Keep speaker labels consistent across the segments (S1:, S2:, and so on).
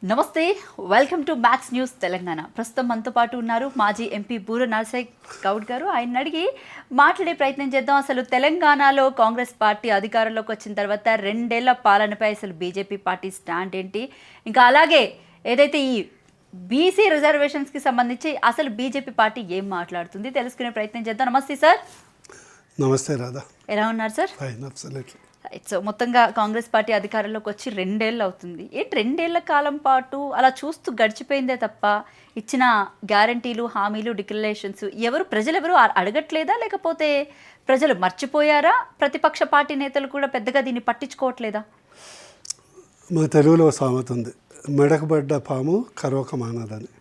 S1: నమస్తే, welcome to max news Telangana. ప్రస్తుతం మనతో పాటు ఉన్నారు మాజీ ఎంపీ బూర నరసయ్య గౌడ్ గారు. ఆయన అడిగి మాట్లాడే ప్రయత్నం చేద్దాం. అసలు తెలంగాణలో కాంగ్రెస్ పార్టీ అధికారంలోకి వచ్చిన తర్వాత 2 ఏళ్ల పాలనపై అసలు బీజేపీ పార్టీ స్టాండ్ ఏంటి, ఇంకా అలాగే ఏదైతే ఈ బీసీ రిజర్వేషన్స్కి సంబంధించి అసలు బీజేపీ పార్టీ ఏం మాట్లాడుతుంది తెలుసుకునే ప్రయత్నం చేద్దాం. నమస్తే సార్.
S2: నమస్తే రాధా,
S1: ఎలా ఉన్నారు సార్?
S2: Fine, absolutely.
S1: సో మొత్తంగా కాంగ్రెస్ పార్టీ అధికారంలోకి వచ్చి 2 ఏళ్ళు అవుతుంది. 2 ఏళ్ల కాలం పాటు అలా చూస్తూ గడిచిపోయిందే తప్ప ఇచ్చిన గ్యారంటీలు, హామీలు, డిక్లరేషన్స్ ప్రజలెవరు అడగట్లేదా, లేకపోతే ప్రజలు మర్చిపోయారా? ప్రతిపక్ష పార్టీ నేతలు కూడా పెద్దగా దీన్ని పట్టించుకోవట్లేదా?
S2: మా తెలుగులో సామెత ఉంది, మెడకబడ్డ పాము కరవక మానదని.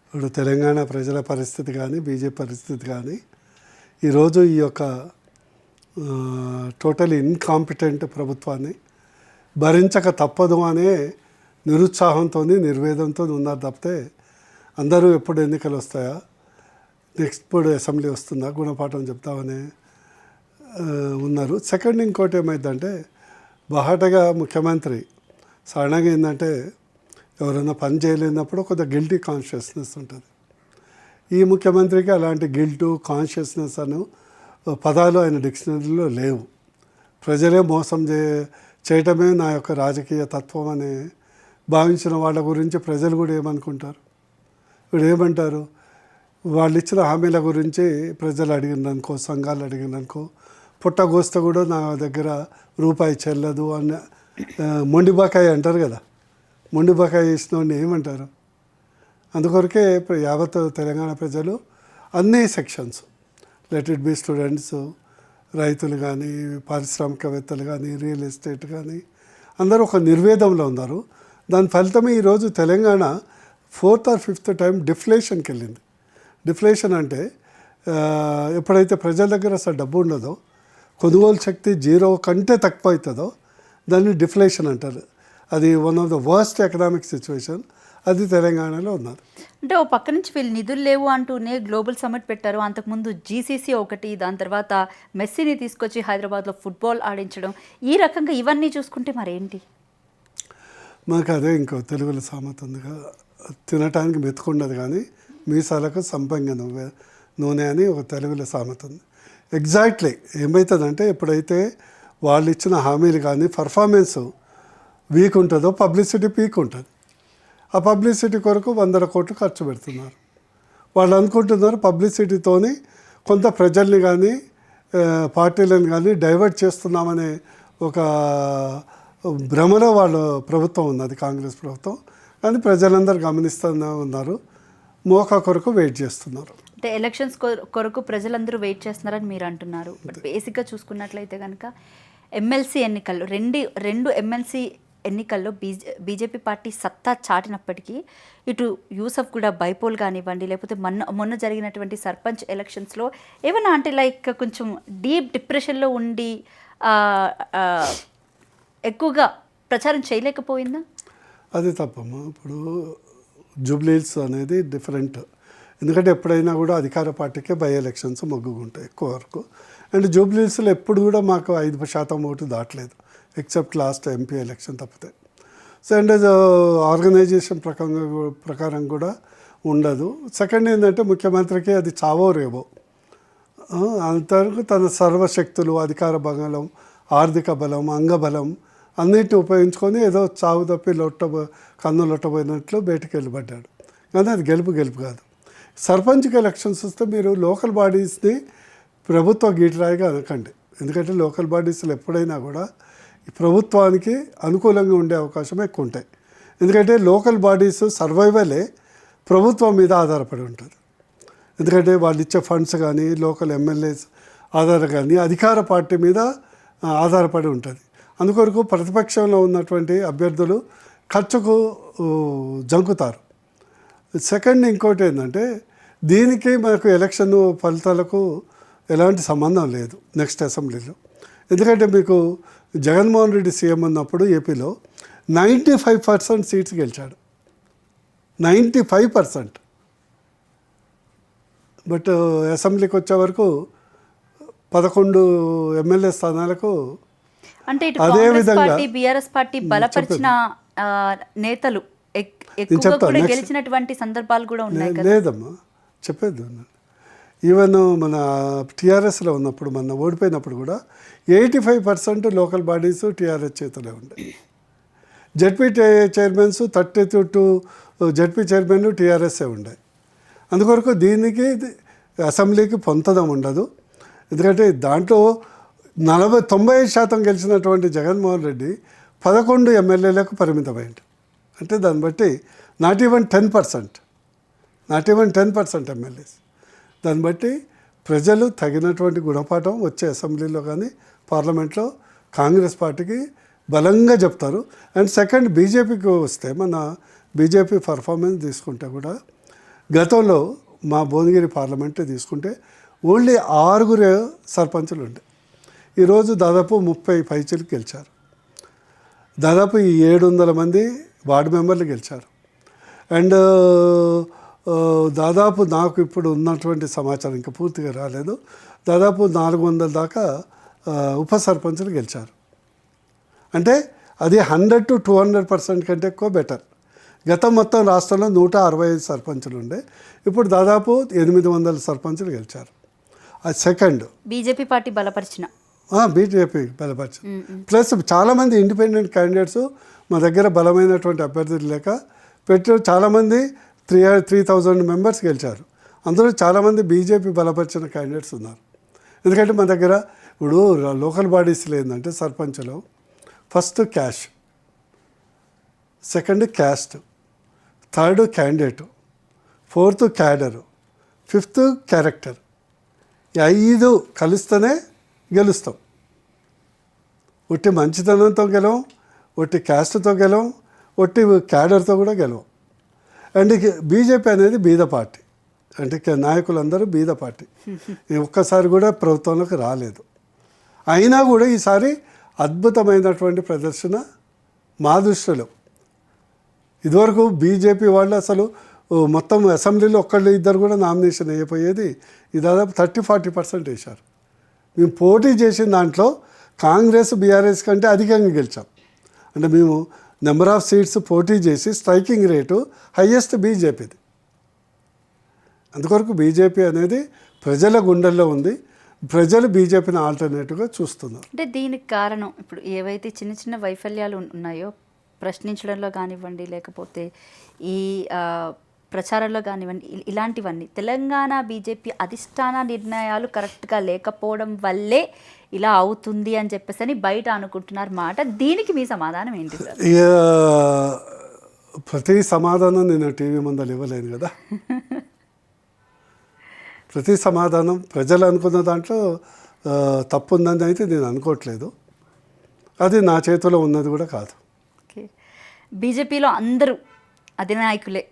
S2: ఇప్పుడు తెలంగాణ ప్రజల పరిస్థితి కానీ బీజేపీ పరిస్థితి కానీ ఈరోజు ఈ యొక్క టోటల్ ఇన్కాంపిటెంట్ ప్రభుత్వాన్ని భరించక తప్పదు అనే నిరుత్సాహంతో నిర్వేదంతో ఉన్నారు తప్పితే అందరూ ఎప్పుడు ఎన్నికలు వస్తాయా, నెక్స్ట్ ఇప్పుడు అసెంబ్లీ వస్తుందా గుణపాఠం చెప్తామని ఉన్నారు. సెకండ్ ఇంకోటి ఏమైందంటే బహాటగా ముఖ్యమంత్రి సడన్గా ఏంటంటే ఎవరైనా పని చేయలేనప్పుడు కొంత గిల్టీ కాన్షియస్నెస్ ఉంటుంది. ఈ ముఖ్యమంత్రికి అలాంటి గిల్టు కాన్షియస్నెస్ అను పదాలు ఆయన డిక్షనరీలో లేవు. ప్రజలే మోసం చేయటమే నా యొక్క రాజకీయ తత్వం అని భావించిన వాళ్ళ గురించి ప్రజలు కూడా ఏమనుకుంటారు? ఇప్పుడు ఏమంటారు? వాళ్ళు ఇచ్చిన హామీల గురించి ప్రజలు అడిగిననుకో, సంఘాలు అడిగిననుకో, పుట్టగోస్త కూడా నా దగ్గర రూపాయి చెల్లదు అన్న మొండిబాకాయ అంటారు కదా, మొండిబాకాయ ఇచ్చిన వాడిని ఏమంటారు? అందుకొరకే యావత్ తెలంగాణ ప్రజలు అన్ని sections, let it be students, రైతులు కానీ, పారిశ్రామికవేత్తలు కానీ, రియల్ ఎస్టేట్ కానీ అందరూ ఒక నిర్వేదంలో ఉన్నారు. దాని ఫలితమే ఈరోజు Telangana 4th or 5th time డిఫ్లేషన్కి వెళ్ళింది. డిఫ్లేషన్ అంటే ఎప్పుడైతే ప్రజల దగ్గర అసలు డబ్బు ఉండదో, కొనుగోలు శక్తి 0 కంటే తక్కువ అవుతుందో దాన్ని డిఫ్లేషన్ అంటారు. అది one of the worst economic situation. అది తెలంగాణలో ఉన్నారు.
S1: అంటే ఓ పక్క నుంచి వీళ్ళు నిధులు లేవు అంటూనే గ్లోబల్ సమ్మిట్ పెట్టారు. అంతకుముందు జీసీసీ ఒకటి, దాని తర్వాత మెస్సీని తీసుకొచ్చి హైదరాబాద్లో ఫుట్బాల్ ఆడించడం, ఈ రకంగా ఇవన్నీ చూసుకుంటే మరేంటి?
S2: మాకు అదే ఇంకో తెలుగులో సామెత ఉందిగా, తినటానికి మెతుకుండదు కానీ మీసాలకు సంపంగ నూనె అని ఒక తెలుగులో సామెత ఉంది. ఎగ్జాక్ట్లీ ఏమవుతుందంటే ఎప్పుడైతే వాళ్ళు ఇచ్చిన హామీలు కానీ పర్ఫార్మెన్స్ వీక్ ఉంటుందో పబ్లిసిటీ పీక్ ఉంటుంది. ఆ పబ్లిసిటీ కొరకు 100 కోట్లు ఖర్చు పెడుతున్నారు. వాళ్ళు అనుకుంటున్నారు పబ్లిసిటీతోని కొంత ప్రజల్ని కానీ పార్టీలను కానీ డైవర్ట్ చేస్తున్నామనే ఒక భ్రమలో వాళ్ళ ప్రభుత్వం ఉన్నది, కాంగ్రెస్ ప్రభుత్వం. కానీ ప్రజలందరూ గమనిస్తూనే ఉన్నారు, మోకా కొరకు వెయిట్ చేస్తున్నారు.
S1: అంటే ఎలక్షన్స్ కొరకు ప్రజలందరూ వెయిట్ చేస్తున్నారని మీరు అంటున్నారు. బట్ బేసిక్గా చూసుకున్నట్లయితే కనుక ఎమ్మెల్సీ ఎన్నికల్లో రెండు ఎమ్మెల్సీ ఎన్నికల్లో బీజేపీ పార్టీ సత్తా చాటినప్పటికీ ఇటు యూసఫ్ కూడా బైపోల్ కానివ్వండి, లేకపోతే మొన్న జరిగినటువంటి సర్పంచ్ ఎలక్షన్స్లో ఏమన్నా అంటే లైక్ కొంచెం డీప్ డిప్రెషన్లో ఉండి ఎక్కువగా ప్రచారం చేయలేకపోయిందా?
S2: అది తప్పమ్మా. ఇప్పుడు జూబ్లీహిల్స్ అనేది డిఫరెంట్. ఎందుకంటే ఎప్పుడైనా కూడా అధికార పార్టీకే బై ఎలక్షన్స్ మొగ్గుకుంటాయి ఎక్కువ వరకు. అండ్ జూబ్లీహిల్స్లో ఎప్పుడు కూడా మాకు 5% ఓటు దాటలేదు, ఎక్సెప్ట్ లాస్ట్ ఎంపీ ఎలక్షన్ తప్పితే. సో అండ్ ఆర్గనైజేషన్ ప్రకారం కూడా ఉండదు. సెకండ్ ఏంటంటే ముఖ్యమంత్రికి అది చావో రేవో, అంతవరకు తన సర్వశక్తులు, అధికార బలం, ఆర్థిక బలం, అంగబలం అన్నిటిని ఉపయోగించుకొని ఏదో చావు తప్పి కన్ను లొట్టబోయినట్లు బయటికి వెళ్ళిపడ్డాడు. కానీ అది గెలుపు కాదు. సర్పంచ్కి ఎలక్షన్స్ వస్తే మీరు లోకల్ బాడీస్ని ప్రభుత్వ గీటరాయిగా అనకండి. ఎందుకంటే లోకల్ బాడీస్లో ఎప్పుడైనా కూడా ఈ ప్రభుత్వానికి అనుకూలంగా ఉండే అవకాశం ఎక్కువ ఉంటాయి. ఎందుకంటే లోకల్ బాడీస్ సర్వైవలే ప్రభుత్వం మీద ఆధారపడి ఉంటుంది. ఎందుకంటే వాళ్ళు ఇచ్చే ఫండ్స్ కానీ, లోకల్ ఎమ్మెల్యేస్ ఆధారం కానీ అధికార పార్టీ మీద ఆధారపడి ఉంటుంది. అందుకొరకు ప్రతిపక్షంలో ఉన్నటువంటి అభ్యర్థులు ఖర్చుకు జంకుతారు. సెకండ్ ఇంకోటి ఏంటంటే దీనికి మనకు ఎలక్షన్ ఫలితాలకు ఎలాంటి సంబంధం లేదు నెక్స్ట్ అసెంబ్లీలో. ఎందుకంటే మీకు జగన్మోహన్ రెడ్డి సీఎం ఉన్నప్పుడు ఏపీలో 95% సీట్స్ గెలిచాడు, 95%. బట్ అసెంబ్లీకి వచ్చే వరకు 11 ఎమ్మెల్యే స్థానాలకు
S1: అంటే ఇటు కాంగ్రెస్ పార్టీ బీఆర్ఎస్ పార్టీ బలపరిచిన నేతలు ఎక్కువగా కూడా గెలిచినటువంటి సందర్భాలు కూడా ఉన్నాయి కదా.
S2: లేదమ్మా, చెప్పేది ఈవెన్ మన టీఆర్ఎస్లో ఉన్నప్పుడు మన ఓడిపోయినప్పుడు కూడా 85% లోకల్ బాడీస్ టీఆర్ఎస్ చేతిలో ఉండే. జడ్పీ చైర్మన్స్ 32 జడ్పీ చైర్మన్ టీఆర్ఎస్ఏ ఉండే. అందుకొరకు దీనికి అసెంబ్లీకి పొంతదం ఉండదు. ఎందుకంటే దాంట్లో 90% గెలిచినటువంటి జగన్మోహన్ రెడ్డి 11 ఎమ్మెల్యేలకు పరిమితమైంది. అంటే దాన్ని బట్టి నాట్ ఈవెన్ 10% ఎమ్మెల్యేస్. దాన్ని బట్టి ప్రజలు తగినటువంటి గుణపాఠం వచ్చే అసెంబ్లీలో కానీ పార్లమెంట్లో కాంగ్రెస్ పార్టీకి బలంగా చెప్తారు. అండ్ సెకండ్, బీజేపీకి వస్తే మన బీజేపీ పర్ఫార్మెన్స్ తీసుకుంటే కూడా గతంలో మా భువనగిరి పార్లమెంట్ తీసుకుంటే ఓన్లీ 6 సర్పంచులు ఉండే. ఈరోజు దాదాపు 30 పైచీలు గెలిచారు. దాదాపు 700 మంది వార్డు మెంబర్లు గెలిచారు. అండ్ దాదాపు నాకు ఇప్పుడు ఉన్నటువంటి సమాచారం ఇంకా పూర్తిగా రాలేదు, దాదాపు 400 దాకా ఉప సర్పంచులు గెలిచారు. అంటే అది 100 to 200% కంటే ఎక్కువ బెటర్. గతం మొత్తం రాష్ట్రంలో 165 సర్పంచులు ఉండే, ఇప్పుడు దాదాపు 800 సర్పంచులు గెలిచారు. అది సెకండ్,
S1: బీజేపీ పార్టీ బలపరిచిన
S2: ప్లస్ చాలామంది ఇండిపెండెంట్ క్యాండిడేట్స్ మా దగ్గర బలమైనటువంటి అభ్యర్థులు లేక పెట్టారు. చాలామంది 3,000 మెంబర్స్ గెలిచారు. అందులో చాలామంది బీజేపీ బలపరిచిన క్యాండిడేట్స్ ఉన్నారు. ఎందుకంటే మన దగ్గర ఇప్పుడు లోకల్ బాడీస్లో ఏంటంటే సర్పంచ్లో first cash, second caste, third candidate, fourth cadre, fifth character. ఈ 5 కలిస్తేనే గెలుస్తాం. ఒట్టి మంచితనంతో గెలవం, ఒట్టి క్యాస్ట్తో గెలవం, ఒట్టి క్యాడర్తో కూడా గెలవం. అండ్ బీజేపీ అనేది బీద పార్టీ, అంటే నాయకులందరూ బీద పార్టీ. ఒక్కసారి కూడా ప్రభుత్వంలోకి రాలేదు. అయినా కూడా ఈసారి అద్భుతమైనటువంటి ప్రదర్శన మా దృష్టిలో. ఇదివరకు బీజేపీ వాళ్ళు అసలు మొత్తం అసెంబ్లీలో 1-2 కూడా నామినేషన్ అయిపోయేది, ఇది దాదాపు 30-40% వేశారు. మేము పోటీ చేసిన దాంట్లో కాంగ్రెస్ బీఆర్ఎస్ కంటే అధికంగా గెలిచాం. అంటే మేము నెంబర్ ఆఫ్ సీట్స్ పోటీ చేసి స్ట్రైకింగ్ రేటు హైయెస్ట్ బీజేపీది. అందుకొరకు బీజేపీ అనేది ప్రజల గుండెల్లో ఉంది. ప్రజలు బీజేపీని ఆల్టర్నేటివ్గా చూస్తున్నారు.
S1: అంటే దీనికి కారణం ఇప్పుడు ఏవైతే చిన్న చిన్న వైఫల్యాలు ఉన్నాయో ప్రశ్నించడంలో కానివ్వండి, లేకపోతే ఈ ప్రచారంలో కానివ్వండి, ఇలాంటివన్నీ తెలంగాణ బీజేపీ అధిష్టాన నిర్ణయాలు కరెక్ట్గా లేకపోవడం వల్లే ఇలా అవుతుంది అని చెప్పేసి అని బయట అనుకుంటున్నారు మాట. దీనికి మీ సమాధానం ఏంటి సార్?
S2: ప్రతి సమాధానం నేను టీవీ ముందర ఇవ్వలేను కదా. ప్రతి సమాధానం ప్రజలు అనుకున్న దాంట్లో తప్పు ఉందని అయితే నేను అనుకోవట్లేదు. అది నా చేతిలో ఉన్నది కూడా కాదు.
S1: ఓకే, బీజేపీలో అందరూ అధినాయకులే.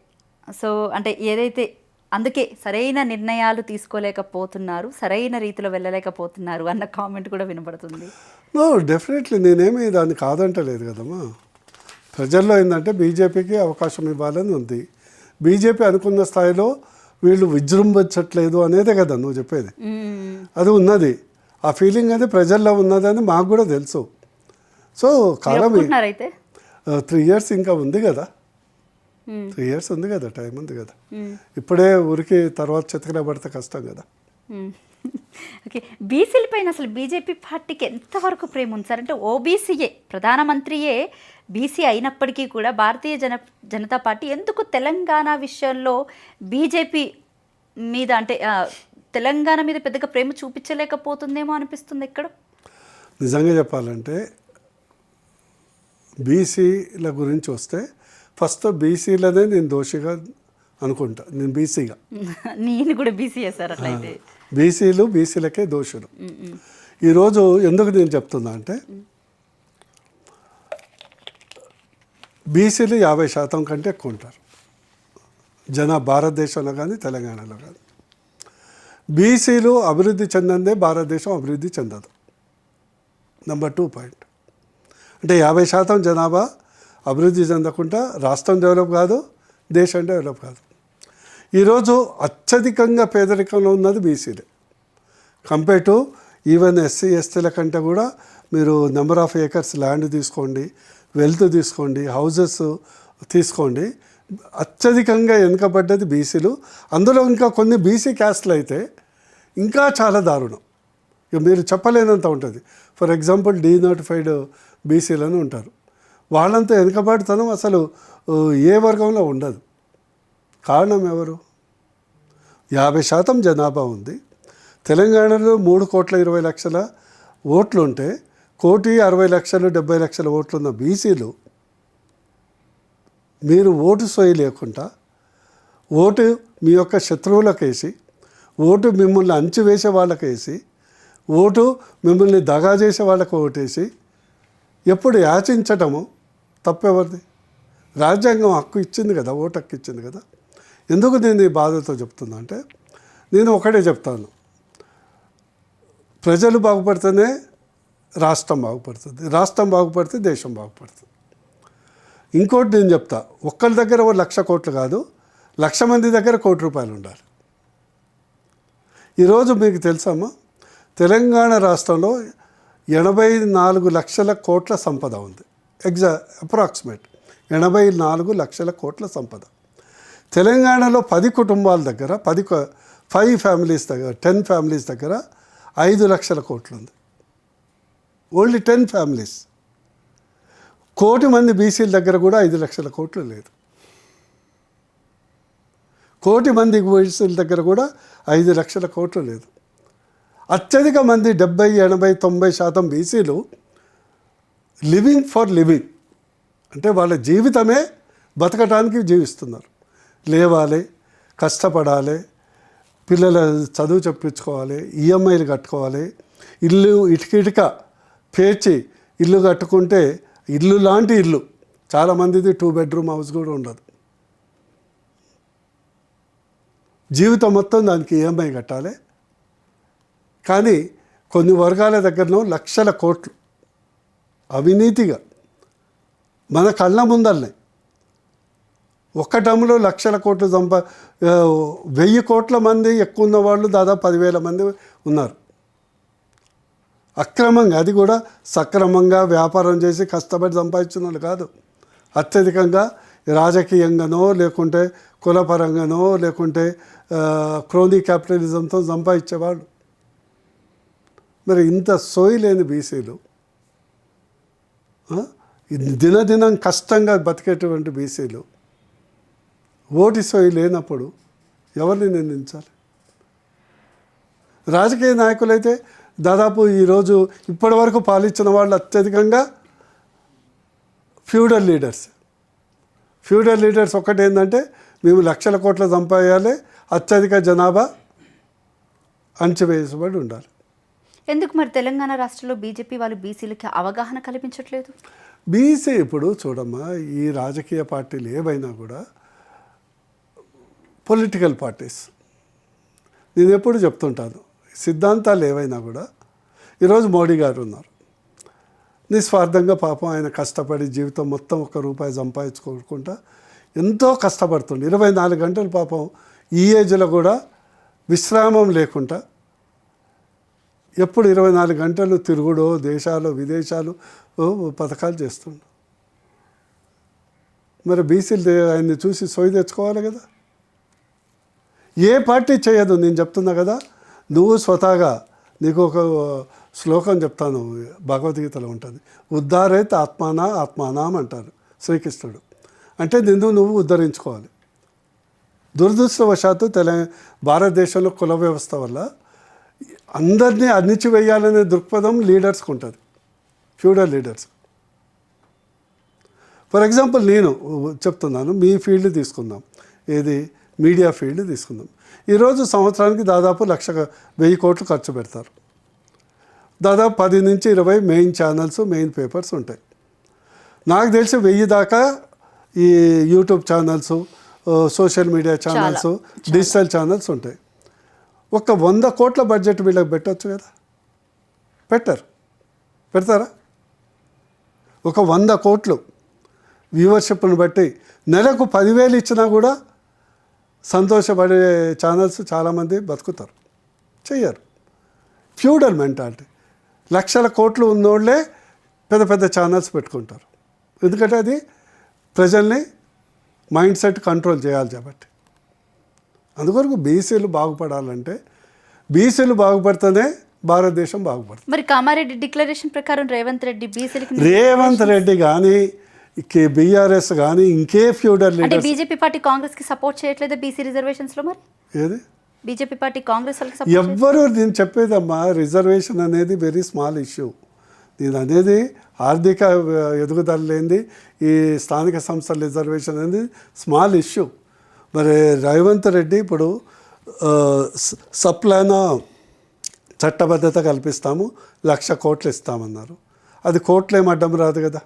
S1: సో అంటే ఏదైతే అందుకే సరైన నిర్ణయాలు తీసుకోలేకపోతున్నారు, సరైన రీతిలో వెళ్ళలేకపోతున్నారు అన్న కామెంట్ కూడా వినపడుతుంది.
S2: నో, డెఫినెట్లీ నేనేమి దాన్ని కాదంటలేదు కదమ్మా. ప్రజల్లో ఏంటంటే బీజేపీకి అవకాశం ఇవ్వాలని ఉంది. బీజేపీ అనుకున్న స్థాయిలో వీళ్ళు విజృంభించట్లేదు అనేదే కదా నువ్వు చెప్పేది. అది ఉన్నది, ఆ ఫీలింగ్ అది ప్రజల్లో ఉన్నదని మాకు కూడా తెలుసు. సో కాలం 3 years ఇంకా ఉంది కదా, 3 years ఉంది కదా, టైం ఉంది కదా. ఇప్పుడే ఊరికి తర్వాత చెతకనే పడితే కష్టం కదా.
S1: ఓకే, బీసీల పైన అసలు బీజేపీ పార్టీకి ఎంతవరకు ప్రేమ ఉంది సార్? అంటే ఓబీసీయే ప్రధానమంత్రియే బీసీ అయినప్పటికీ కూడా భారతీయ జనతా పార్టీ ఎందుకు తెలంగాణ విషయంలో బీజేపీ మీద అంటే తెలంగాణ మీద పెద్దగా ప్రేమ చూపించలేకపోతుందేమో అనిపిస్తుంది ఇక్కడ.
S2: నిజంగా చెప్పాలంటే బీసీల గురించి వస్తే ఫస్ట్ బీసీలనే నేను దోషిగా అనుకుంటా. నేను బీసీగా,
S1: నేను కూడా బీసీయే సార్. అట్లయితే
S2: బీసీలు బీసీలకే దోషులు. ఈరోజు ఎందుకు నేను చెప్తున్నా అంటే బీసీలు 50% కంటే ఎక్కువ ఉంటారు భారతదేశంలో కానీ తెలంగాణలో కానీ. బీసీలు అభివృద్ధి చెందందే భారతదేశం అభివృద్ధి చెందదు. నెంబర్ 2 పాయింట్ అంటే 50% జనాభా అభివృద్ధి చెందకుండా రాష్ట్రం డెవలప్ కాదు, దేశం డెవలప్ కాదు. ఈరోజు అత్యధికంగా పేదరికంలో ఉన్నది బీసీలే. కంపేర్ టు ఈవెన్ ఎస్సీ ఎస్టీల కంటే కూడా మీరు నెంబర్ ఆఫ్ ఏకర్స్ ల్యాండ్ తీసుకోండి, వెల్త్ తీసుకోండి, హౌజెస్ తీసుకోండి, అత్యధికంగా వెనుకబడ్డది బీసీలు. అందులో ఇంకా కొన్ని బీసీ క్యాస్ట్లు అయితే ఇంకా చాలా దారుణం, ఇక మీరు చెప్పలేనంత ఉంటుంది. ఫర్ ఎగ్జాంపుల్ డీనోటిఫైడ్ బీసీలను ఉంటారు, వాళ్ళంతా వెనుకబడితనం అసలు ఏ వర్గంలో ఉండదు. కారణం ఎవరు? 50% జనాభా ఉంది. తెలంగాణలో 3,20,00,000 ఓట్లు ఉంటే 1,60,00,000 70,00,000 ఓట్లున్న బీసీలు మీరు ఓటు సోయి లేకుండా, ఓటు మీ యొక్క శత్రువులకేసి, ఓటు మిమ్మల్ని అంచివేసే వాళ్ళకేసి, ఓటు మిమ్మల్ని దగా చేసే వాళ్ళకు ఓటేసి ఎప్పుడు యాచించటము తప్పెవరిది? రాజ్యాంగం హక్కు ఇచ్చింది కదా, ఓటు హక్కు ఇచ్చింది కదా. ఎందుకు నేను ఈ బాధతో చెప్తున్నా అంటే, నేను ఒకటే చెప్తాను, ప్రజలు బాగుపడితేనే రాష్ట్రం బాగుపడుతుంది, రాష్ట్రం బాగుపడితే దేశం బాగుపడుతుంది. ఇంకోటి నేను చెప్తా, ఒక్కరి దగ్గర 1,00,000 కోట్లు కాదు, 1,00,000 మంది దగ్గర ₹1,00,000 ఉండాలి. ఈరోజు మీకు తెలుసమ్మా, తెలంగాణ రాష్ట్రంలో 84 లక్షల కోట్ల సంపద ఉంది. అప్రాక్సిమేట్ 84 లక్షల కోట్ల సంపద. తెలంగాణలో 10 కుటుంబాల దగ్గర 5 ఫ్యామిలీస్ దగ్గర 10 ఫ్యామిలీస్ దగ్గర 5 లక్షల కోట్లు ఉంది. Only 10 families. 1 కోటి మంది బీసీల దగ్గర కూడా 5 లక్షల కోట్లు లేదు. 1 కోటి మంది బీసీల దగ్గర కూడా 5 లక్షల కోట్లు లేదు. అత్యధిక మంది 70, 80, 90% బీసీలు లివింగ్ ఫర్ లివింగ్, అంటే వాళ్ళ జీవితమే బతకటానికి జీవిస్తున్నారు. లేవాలి, కష్టపడాలి, పిల్లల చదువు చెప్పించుకోవాలి, ఈఎంఐలు కట్టుకోవాలి, ఇల్లు ఇటుక పేర్చి ఇల్లు కట్టుకుంటే ఇల్లు లాంటి ఇల్లు, చాలామందిది 2 బెడ్రూమ్ హౌస్ కూడా ఉండదు. జీవితం మొత్తం దానికి ఈఎంఐ కట్టాలి. కానీ కొన్ని వర్గాల దగ్గరనో లక్షల కోట్లు అవినీతిగా మన కళ్ళ ముందల్నే ఒక్క టర్మ్లో లక్షల కోట్లు 1,000 కోట్ల మంది ఎక్కువ ఉన్న వాళ్ళు దాదాపు 10,000 మంది ఉన్నారు. అక్రమంగా, అది కూడా సక్రమంగా వ్యాపారం చేసి కష్టపడి సంపాదించిన వాళ్ళు కాదు, అత్యధికంగా రాజకీయంగానో లేకుంటే కులపరంగానో లేకుంటే క్రోనీ క్యాపిటలిజంతో సంపాదించేవాళ్ళు. మరి ఇంత సోయి లేని బీసీలు, దినదినం కష్టంగా బతికేటువంటి బీసీలు ఓటు సోయి లేనప్పుడు ఎవరిని నిందించాలి? రాజకీయ నాయకులైతే దాదాపు ఈరోజు ఇప్పటి వరకు పాలించిన వాళ్ళు అత్యధికంగా ఫ్యూడల్ లీడర్స్ ఒకటి ఏంటంటే, మేము లక్షల కోట్ల సంపాదించాలి, అత్యధిక జనాభా అణచివేయబడి ఉండాలి.
S1: ఎందుకు మరి తెలంగాణ రాష్ట్రంలో బీజేపీ వాళ్ళు బీసీలకి అవగాహన కల్పించట్లేదు?
S2: బీసీ ఇప్పుడు చూడమ్మా, ఈ రాజకీయ పార్టీలు ఏవైనా కూడా పొలిటికల్ పార్టీస్, నేను ఎప్పుడు చెప్తుంటాను, సిద్ధాంతాలు ఏవైనా కూడా, ఈరోజు మోడీ గారు ఉన్నారు, నిస్వార్థంగా పాపం ఆయన కష్టపడి జీవితం మొత్తం ₹1 సంపాదించుకోకుండా ఎంతో కష్టపడుతుండే, 24 గంటలు పాపం ఈ ఏజ్లో కూడా విశ్రామం లేకుండా ఎప్పుడు 24 గంటలు తిరుగుడో దేశాలు విదేశాలు పథకాలు చేస్తుండు. మరి బీసీలు ఆయన్ని చూసి సోయి తెచ్చుకోవాలి కదా. ఏ పార్టీ చేయదు. నేను చెప్తున్నా కదా, నువ్వు స్వతహాగా, నీకు ఒక శ్లోకం చెప్తాను, భగవద్గీతలో ఉంటుంది, ఉద్ధారేత్ ఆత్మానాం అంటారు శ్రీకృష్ణుడు. అంటే నువ్వు ఉద్ధరించుకోవాలి. దురదృష్టవశాత్తు భారతదేశంలో కుల వ్యవస్థ వల్ల అందరినీ అణిచివేయాలనే దృక్పథం లీడర్స్కి ఉంటుంది, ఫ్యూడల్ లీడర్స్. ఫర్ ఎగ్జాంపుల్ నేను చెప్తున్నాను, మీ ఫీల్డ్ తీసుకుందాం, ఏది మీడియా ఫీల్డ్ తీసుకుందాం. ఈరోజు సంవత్సరానికి దాదాపు 1,000 కోట్లు ఖర్చు పెడతారు. దాదాపు 10 నుంచి 20 మెయిన్ ఛానల్స్, మెయిన్ పేపర్స్ ఉంటాయి. నాకు తెలిసి 1000 దాకా ఈ YouTube channels, social media channels, digital channels ఉంటాయి. ఒక 100 కోట్ల బడ్జెట్ వీళ్ళకి పెట్టచ్చు కదా, పెడతారా? ఒక 100 కోట్లు వ్యూవర్షిప్ను బట్టి నెలకు 10,000 ఇచ్చినా కూడా సంతోషపడే ఛానల్స్ చాలామంది బతుకుతారు, చెయ్యరు. Feudal mentality. లక్షల కోట్లు ఉన్నోళ్ళే పెద్ద పెద్ద ఛానల్స్ పెట్టుకుంటారు. ఎందుకంటే అది ప్రజల్ని మైండ్ సెట్ కంట్రోల్ చేయాలి కాబట్టి. అందుకొరకు బీసీలు బాగుపడాలంటే బీసీలు బాగుపడితేనే భారతదేశం బాగుపడుతుంది.
S1: మరి కామారెడ్డి డిక్లరేషన్ ప్రకారం రేవంత్ రెడ్డి
S2: కానీ బీఆర్ఎస్ కానీ ఇంకే ఫ్యూడల్
S1: అంటే
S2: లీడర్స్
S1: బీజేపీ పార్టీ కాంగ్రెస్ కి సపోర్ట్ చేయట్లేదు బీసీ రిజర్వేషన్స్ లో. మరి
S2: ఏది
S1: బీజేపీ పార్టీ కాంగ్రెస్ వాళ్ళకి సపోర్ట్
S2: ఎవ్వరు నేను చెప్పేదమ్మా, రిజర్వేషన్ అనేది వెరీ స్మాల్ ఇష్యూ. నేను అనేది ఆర్థిక ఎదుగుదల లేనిది ఈ స్థానిక సంస్థల రిజర్వేషన్ అనేది స్మాల్ ఇష్యూ. మరి రేవంత్ రెడ్డి ఇప్పుడు సప్లాన చట్టబద్ధత కల్పిస్తాము, 1,00,000 కోట్లు ఇస్తామన్నారు. అది కోట్లు ఏం అడ్డం రాదు కదా.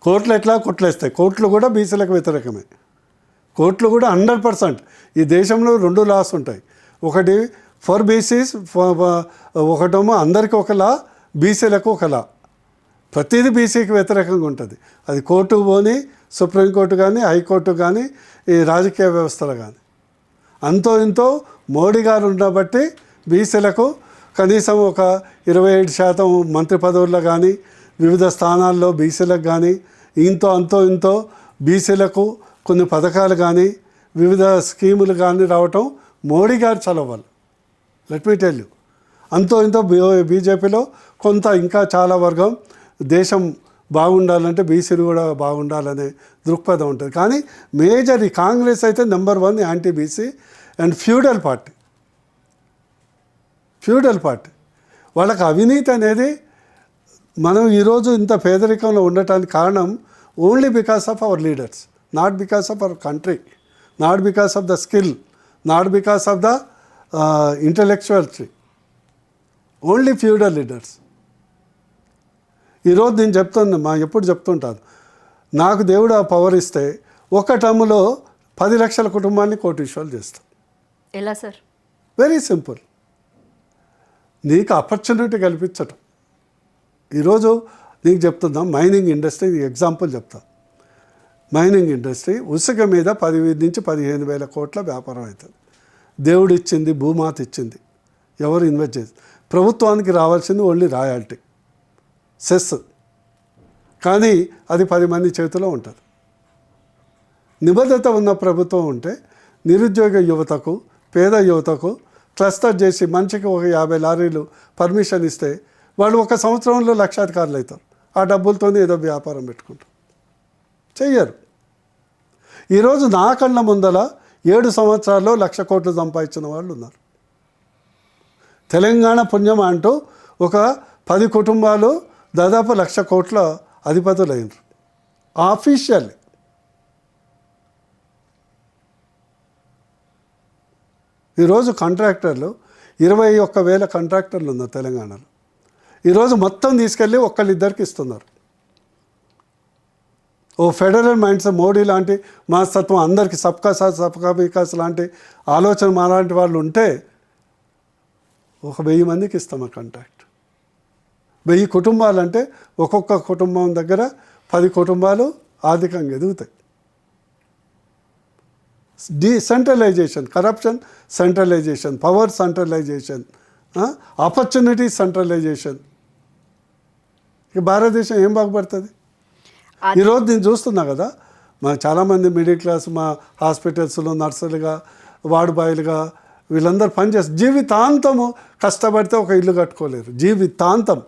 S2: కోట్లు ఎట్లా కొట్లేస్తాయి. కోట్లు కూడా బీసీలకు వ్యతిరేకమే. కోట్లు కూడా 100%. ఈ దేశంలో 2 లాస్ ఉంటాయి. ఒకటి ఫర్ బీసీస్, ఒకటేమో అందరికీ ఒక లా, బీసీలకు ఒక లా. ప్రతిదీ బీసీకి వ్యతిరేకంగా ఉంటుంది. అది కోర్టు పోని, సుప్రీంకోర్టు కానీ, హైకోర్టు కానీ, ఈ రాజకీయ వ్యవస్థలు కానీ. అంతో ఇంతో మోడీ గారు ఉండబట్టి బీసీలకు కనీసం ఒక 27% మంత్రి పదవుల్లో కానీ, వివిధ స్థానాల్లో బీసీలకు కానీ, అంతో ఇంతో బీసీలకు కొన్ని పథకాలు కానీ, వివిధ స్కీములు కానీ రావటం మోడీ గారు చలవాలి. Let me tell you. అంతో ఇంతో బీజేపీలో కొంత ఇంకా చాలా వర్గం దేశం బాగుండాలంటే బీసీలు కూడా బాగుండాలనే దృక్పథం ఉంటుంది. కానీ మేజర్ ఈ కాంగ్రెస్ అయితే number 1 anti BC and feudal party. వాళ్ళకి అవినీతి అనేది మనం ఈరోజు ఇంత పేదరికంలో ఉండటానికి కారణం only because of our leaders, not because of our country, not because of the skill, not because of the intellectuality, only feudal leaders. ఈరోజు నేను ఎప్పుడు చెప్తుంటాను, నాకు దేవుడు ఆ పవర్ ఇస్తే ఒక టర్మ్లో 10 లక్షల కుటుంబాన్ని కోటీశ్వరులు చేస్తాం.
S1: ఎలా సార్?
S2: Very simple. నీకు ఆపర్చునిటీ కల్పించటం. ఈరోజు నీకు చెప్తున్నా, మైనింగ్ ఇండస్ట్రీ ఎగ్జాంపుల్ చెప్తా. మైనింగ్ ఇండస్ట్రీ ఉసుక మీద 10,000 నుంచి 15,000 కోట్ల వ్యాపారం అవుతుంది. దేవుడు ఇచ్చింది, భూమాత ఇచ్చింది, ఎవరు ఇన్వెస్ట్ చేసి. ప్రభుత్వానికి రావాల్సింది ఓన్లీ రాయల్టీ, సెస్. కానీ అది 10 మంది చేతిలో ఉంటుంది. నిబద్ధత ఉన్న ప్రభుత్వం ఉంటే నిరుద్యోగ యువతకు, పేద యువతకు క్లస్టర్ చేసి మనిషికి ఒక 50 లారీలు పర్మిషన్ ఇస్తే వాళ్ళు 1 సంవత్సరంలో లక్షాధికారులు అవుతారు. ఆ డబ్బులతోనే ఏదో వ్యాపారం పెట్టుకుంటారు. చెయ్యరు. ఈరోజు నా కళ్ళ ముందల 7 సంవత్సరాల్లో 1,00,000 కోట్లు సంపాదించిన వాళ్ళు ఉన్నారు. తెలంగాణ పుణ్యం అంటూ ఒక 10 కుటుంబాలు దాదాపు 1,00,000 కోట్ల అధిపతులైనరు ఆఫీషియల్. ఈరోజు కాంట్రాక్టర్లు 21,000 కాంట్రాక్టర్లు ఉన్నారు తెలంగాణలో. ఈరోజు మొత్తం తీసుకెళ్ళి 1-2 ఇస్తున్నారు. ఓ ఫెడరల్ మైండ్స్, మోడీ లాంటి మనస్తత్వం, అందరికీ సబ్కా సాత్ సబ్కా వికాస్ లాంటి ఆలోచన మాలాంటి వాళ్ళు ఉంటే 1,000 మందికి ఇస్తాం ఆ కాంట్రాక్ట్. 1000 కుటుంబాలంటే ఒక్కొక్క కుటుంబం దగ్గర 10 కుటుంబాలు ఆర్థికంగా ఎదుగుతాయి. Decentralisation, corruption centralisation, power centralisation, opportunity centralisation. ఇక భారతదేశం ఏం బాగుపడుతుంది? ఈరోజు నేను చూస్తున్నా కదా, మా చాలామంది మిడిల్ క్లాస్ మా హాస్పిటల్స్లో నర్సులుగా, వార్డు బాయ్లుగా వీళ్ళందరూ పనిచేస్తారు. జీవితాంతము కష్టపడితే ఒక ఇల్లు కట్టుకోలేరు, జీవితాంతం.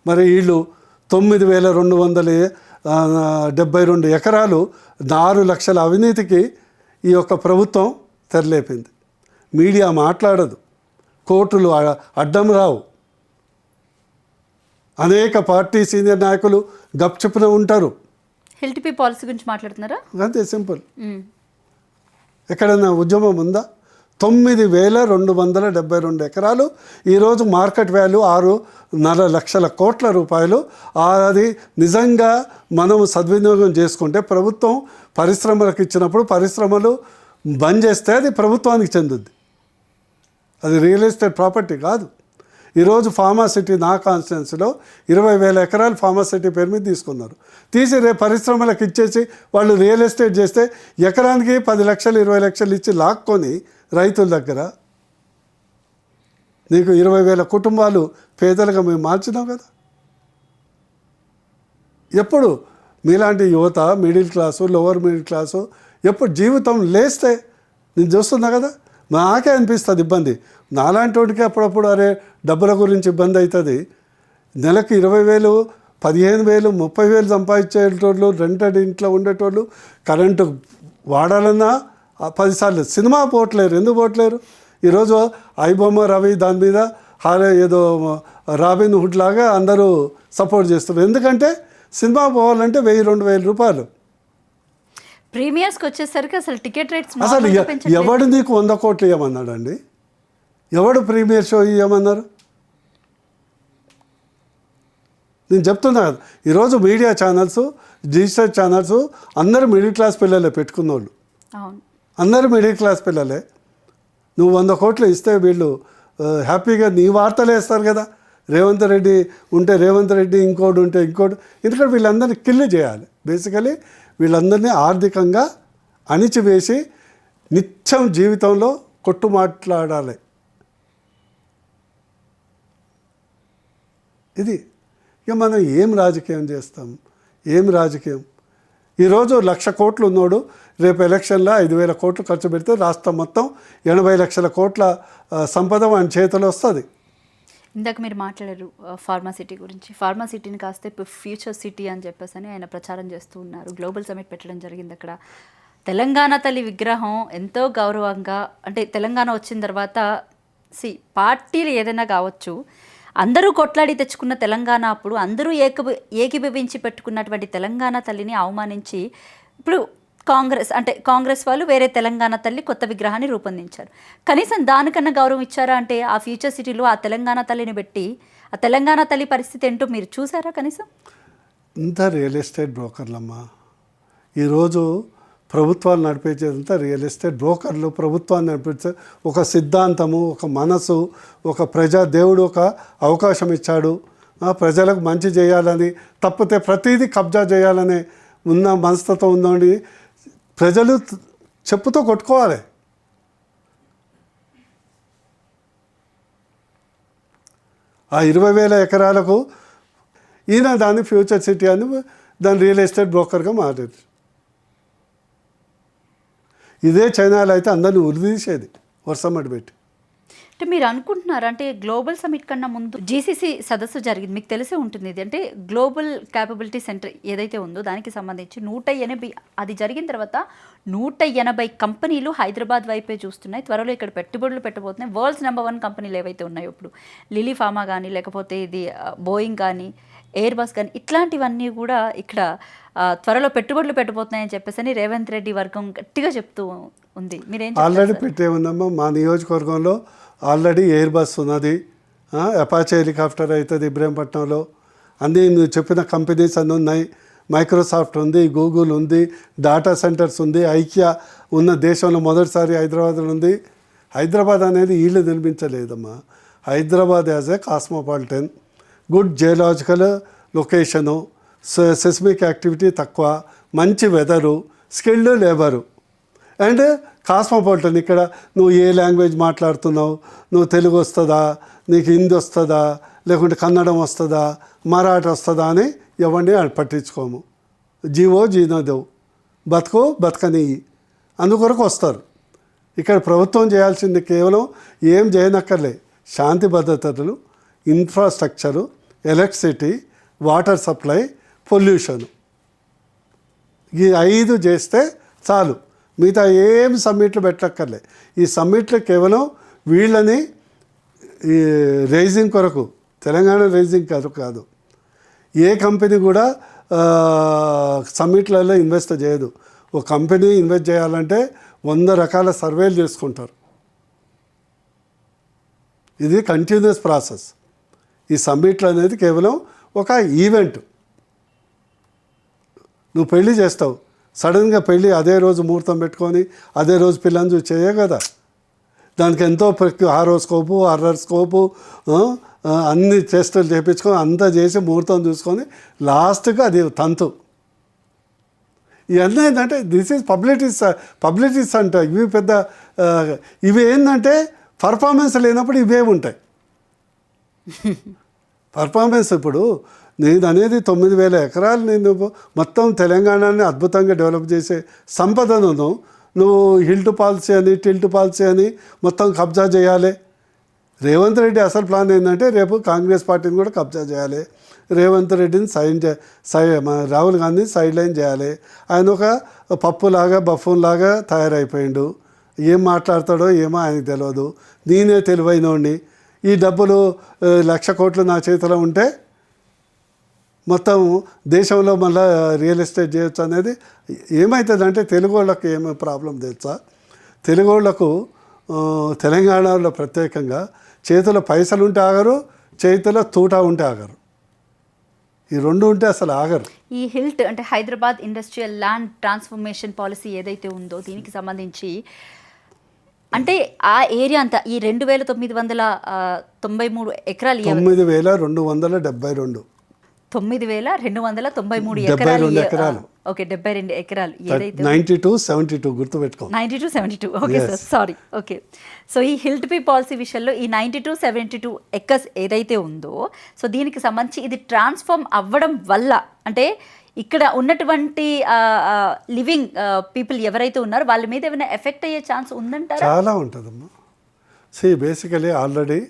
S2: మరి వీళ్ళు 9,272 ఎకరాలు 6 లక్షల అవినీతికి ఈ యొక్క ప్రభుత్వం తెరలేపింది. మీడియా మాట్లాడదు, కోర్టులు అడ్డం రావు, అనేక పార్టీ సీనియర్ నాయకులు గప్చుప్పున ఉంటారు.
S1: హెల్టీపీ పాలసీ గురించి మాట్లాడుతున్నారా?
S2: అంతే సింపుల్. ఎక్కడైనా ఉద్యమం ఉందా? 9,272 ఎకరాలు ఈరోజు మార్కెట్ వాల్యూ 6.5 లక్షల కోట్ల రూపాయలు. అది నిజంగా మనం సద్వినియోగం చేసుకుంటే, ప్రభుత్వం పరిశ్రమలకు ఇచ్చినప్పుడు పరిశ్రమలు బంద్ చేస్తే అది ప్రభుత్వానికి చెందుద్ది, అది రియల్ ఎస్టేట్ ప్రాపర్టీ కాదు. ఈరోజు ఫార్మాసిటీ నా కాన్స్టిట్యున్సీలో 20,000 ఎకరాలు ఫార్మాసిటీ పేరు మీద తీసుకున్నారు. తీసి రేపు పరిశ్రమలకు ఇచ్చేసి వాళ్ళు రియల్ ఎస్టేట్ చేస్తే ఎకరానికి 10 లక్షలు 20 లక్షలు ఇచ్చి లాక్కొని రైతుల దగ్గర నీకు 20,000 కుటుంబాలు పేదలుగా మేము మార్చినాం కదా. ఎప్పుడు మీలాంటి యువత middle class lower middle class ఎప్పుడు జీవితం లేస్తే నేను చూస్తున్నా కదా, నాకే అనిపిస్తుంది ఇబ్బంది. నాలాంటి వాడికి అప్పుడప్పుడు అరే డబ్బుల గురించి ఇబ్బంది అవుతుంది. నెలకు 20,000 15,000 30,000 సంపాదించేటోళ్ళు, రెంటెడ్ ఇంట్లో ఉండేటోళ్ళు కరెంటు వాడాలన్నా 10 సార్లు సినిమా పోవట్లేరు. ఎందుకు పోవట్లేరు? ఈరోజు ఐబొమ్మ రవి దాని మీద ఏదో రాబిన్ హుడ్ లాగా అందరూ సపోర్ట్ చేస్తారు. ఎందుకంటే సినిమా పోవాలంటే 1,000-2,000 రూపాయలు.
S1: ప్రీమియర్స్కి వచ్చేసరికి అసలు టికెట్ రేట్స్
S2: అసలు ఎవడు నీకు 100 కోట్లు ఇవ్వమన్నాడు అండి? ఎవడు ప్రీమియర్ షో ఇవ్వమన్నారు? నేను చెప్తున్నా కదా, ఈరోజు మీడియా ఛానల్స్, డిజిటల్ ఛానల్స్ అందరూ మిడిల్ క్లాస్ పిల్లలే పెట్టుకున్నోళ్ళు.
S1: అవును,
S2: అందరూ మిడిల్ క్లాస్ పిల్లలే. నువ్వు 100 కోట్లు ఇస్తే వీళ్ళు హ్యాపీగా నీ వార్తలు వేస్తారు కదా. రేవంత్ రెడ్డి ఉంటే రేవంత్ రెడ్డి, ఇంకోటి ఉంటే ఇంకోటి. ఎందుకంటే వీళ్ళందరినీ కిల్లు చేయాలి. బేసికలీ వీళ్ళందరినీ ఆర్థికంగా అణిచివేసి నిత్యం జీవితంలో కొట్టు మాట్లాడాలి. ఇది ఇక మనం ఏం రాజకీయం చేస్తాం? ఏం రాజకీయం? ఈరోజు 1,00,000 కోట్లు ఉన్నోడు రేపు ఎలక్షన్లో 5,000 కోట్లు ఖర్చు పెడితే రాష్ట్రం మొత్తం 80 లక్షల కోట్ల సంపద వాని చేతిలో వస్తుంది.
S1: ఇందాక మీరు మాట్లాడారు ఫార్మాసిటీ గురించి. ఫార్మాసిటీని కాస్త ఇప్పుడు ఫ్యూచర్ సిటీ అని చెప్పేసి ఆయన ప్రచారం చేస్తూ ఉన్నారు. గ్లోబల్ సమిట్ పెట్టడం జరిగింది అక్కడ. తెలంగాణ తల్లి విగ్రహం ఎంతో గౌరవంగా, అంటే తెలంగాణ వచ్చిన తర్వాత పార్టీలు ఏదైనా కావచ్చు, అందరూ కొట్లాడి తెచ్చుకున్న తెలంగాణ అప్పుడు అందరూ ఏకీభవించి పెట్టుకున్నటువంటి తెలంగాణ తల్లిని అవమానించి ఇప్పుడు కాంగ్రెస్ వాళ్ళు వేరే తెలంగాణ తల్లి కొత్త విగ్రహాన్ని రూపొందించారు. కనీసం దానికన్నా గౌరవం ఇచ్చారా అంటే ఆ ఫ్యూచర్ సిటీలో ఆ తెలంగాణ తల్లిని పెట్టి ఆ తెలంగాణ తల్లి పరిస్థితి ఏంటో మీరు చూసారా? కనీసం
S2: ఇంత రియల్ ఎస్టేట్ బ్రోకర్లమ్మా. ఈరోజు ప్రభుత్వాలు నడిపించేదంతా రియల్ ఎస్టేట్ బ్రోకర్లు. ప్రభుత్వాన్ని నడిపించే ఒక సిద్ధాంతము, ఒక మనసు, ఒక దేవుడు ఒక అవకాశం ఇచ్చాడు ప్రజలకు మంచి చేయాలని, తప్పితే ప్రతిదీ కబ్జా చేయాలని ఉన్న మనస్తత్వం ఉందండి. ప్రజలు చెప్పుతో కొట్టుకోవాలి. ఆ 20,000 ఎకరాలకు ఈయన దాన్ని ఫ్యూచర్ సిటీ అని దాన్ని రియల్ ఎస్టేట్ బ్రోకర్గా మారారు. ఇదే చైనాలో అయితే అందరిని ఉరిదీసేది వర్షమడి పెట్టి.
S1: అంటే మీరు అనుకుంటున్నారా అంటే గ్లోబల్ సమిట్ కన్నా ముందు జీసీసీ సదస్సు జరిగింది, మీకు తెలిసే ఉంటుంది. ఇది అంటే గ్లోబల్ క్యాపబిలిటీ సెంటర్ ఏదైతే ఉందో దానికి సంబంధించి 180 అది జరిగిన తర్వాత 180 కంపెనీలు హైదరాబాద్ వైపే చూస్తున్నాయి. త్వరలో ఇక్కడ పెట్టుబడులు పెట్టబోతున్నాయి. వరల్డ్స్ నెంబర్ 1 కంపెనీలు ఏవైతే ఉన్నాయో ఇప్పుడు లిలీ ఫార్మా కానీ, లేకపోతే ఇది బోయింగ్ కానీ, ఎయిర్ బస్ కానీ, ఇట్లాంటివన్నీ కూడా ఇక్కడ త్వరలో పెట్టుబడులు పెట్టబోతున్నాయని చెప్పేసి రేవంత్ రెడ్డి వర్గం గట్టిగా చెప్తూ ఉంది. మీరేం
S2: ఆల్రెడీ పెట్టే ఉందమ్మా. మా నియోజకవర్గంలో ఆల్రెడీ ఎయిర్ బస్ ఉన్నది, అపాచే హెలికాప్టర్ అవుతుంది ఇబ్రహీంపట్నంలో. అన్నీ నువ్వు చెప్పిన కంపెనీస్ అన్నీ ఉన్నాయి. మైక్రోసాఫ్ట్ ఉంది, గూగుల్ ఉంది, డాటా సెంటర్స్ ఉంది. ఐకియా ఉన్న దేశంలో మొదటిసారి హైదరాబాద్లో ఉంది. హైదరాబాద్ అనేది వీళ్ళు నిర్మించలేదమ్మా. Hyderabad as a cosmopolitan, good geological location, seismic activity తక్కువ, మంచి weather, skilled labour and cosmopolitan. ఇక్కడ నువ్వు ఏ లాంగ్వేజ్ మాట్లాడుతున్నావు, నువ్వు తెలుగు వస్తుందా, నీకు హిందీ వస్తుందా, లేకుంటే కన్నడం వస్తుందా, మరాఠీ వస్తుందా అని ఎవరిని పట్టించుకోము. జీవో జీనోదేవు, బతకనియ్యి అందుకొరకు వస్తారు. ఇక్కడ ప్రభుత్వం చేయాల్సింది కేవలం ఏం చేయనక్కర్లే, శాంతి భద్రతలు, infrastructure, electricity, water supply, pollution, ఈ 5 చేస్తే చాలు. మిగతా ఏం సమ్మిట్లు పెట్టక్కర్లే. ఈ సమ్మిట్లు కేవలం వీళ్ళని ఈ రైజింగ్ కొరకు, తెలంగాణ రైజింగ్ కాదు. ఏ కంపెనీ కూడా సమ్మిట్లలో ఇన్వెస్ట్ చేయదు. ఒక కంపెనీ ఇన్వెస్ట్ చేయాలంటే 100 రకాల సర్వేలు చేసుకుంటారు. ఇది కంటిన్యూస్ ప్రాసెస్. ఈ సమ్మిట్లు అనేది కేవలం ఒక ఈవెంట్. నువ్వు పెళ్ళి చేస్తావు, సడన్గా పెళ్ళి అదే రోజు ముహూర్తం పెట్టుకొని అదే రోజు పిల్లని చూసి చేయే కదా. దానికి ఎంతో హారోస్కోపు, అర్రర్స్కోపు, అన్ని టెస్టులు చేయించుకొని అంతా చేసి ముహూర్తం చూసుకొని లాస్ట్గా అది తంతు. ఇవన్నీ ఏంటంటే దిస్ ఈజ్ పబ్లిసిటీస్ అంట. ఇవి పెద్ద ఇవి ఏంటంటే పర్ఫార్మెన్స్ లేనప్పుడు ఇవే ఉంటాయి. పర్ఫార్మెన్స్ ఇప్పుడు నేను అనేది 9,000 ఎకరాలు నేను మొత్తం తెలంగాణని అద్భుతంగా డెవలప్ చేసే సంపదను నువ్వు హిల్ట్ పాలసీ అని టిల్ట్ పాలసీ అని మొత్తం కబ్జా చేయాలి. రేవంత్ రెడ్డి అసలు ప్లాన్ ఏంటంటే రేపు కాంగ్రెస్ పార్టీని కూడా కబ్జా చేయాలి, రేవంత్ రెడ్డిని రాహుల్ గాంధీని సైడ్ లైన్ చేయాలి. ఆయన ఒక పప్పులాగా బఫూన్లాగా తయారైపోయిండు. ఏం మాట్లాడతాడో ఏమో ఆయనకు తెలియదు. నేనే తెలివైనోడిని, ఈ డబ్బులు 1,00,000 కోట్లు నా చేతిలో ఉంటే మొత్తం దేశంలో మళ్ళీ రియల్ ఎస్టేట్ చేయొచ్చు అనేది ఏమవుతుందంటే తెలుగు వాళ్ళకి ఏమో ప్రాబ్లం తెలుసా, తెలుగు వాళ్ళకు తెలంగాణలో ప్రత్యేకంగా చేతిలో పైసలు ఉంటే ఆగరు, చేతిలో తూటా ఉంటే ఆగరు. ఈ రెండు ఉంటే అసలు ఆగరు.
S1: ఈ హిల్ట్ అంటే Hyderabad industrial land transformation policy ఏదైతే ఉందో దీనికి సంబంధించి అంటే ఆ ఏరియా అంతా ఈ 2,993 ఎకరాలు
S2: 9,272
S1: 9,293
S2: ఎకరాలు.
S1: ఓకే, 72 ఎకరాలు ఏదైతే
S2: 92-72 గుర్తుపెట్టుకో.
S1: 92-72 okay sir, sorry. Okay, so ఈ హిల్ట్ పీ పాలసీ విషయంలో ఈ 92-72 ఎకర్స్ ఏదైతే ఉందో సో దీనికి సంబంధించి ఇది ట్రాన్స్ఫార్మ్ అవ్వడం వల్ల అంటే ఇక్కడ ఉన్నటువంటి లివింగ్ పీపుల్ ఎవరైతే ఉన్నారో వాళ్ళ మీద ఏమైనా ఎఫెక్ట్ అయ్యే ఛాన్స్ ఉందంటారా?
S2: చాలా ఉంటుందమ్మా. బేసికలీ ఆల్రెడీ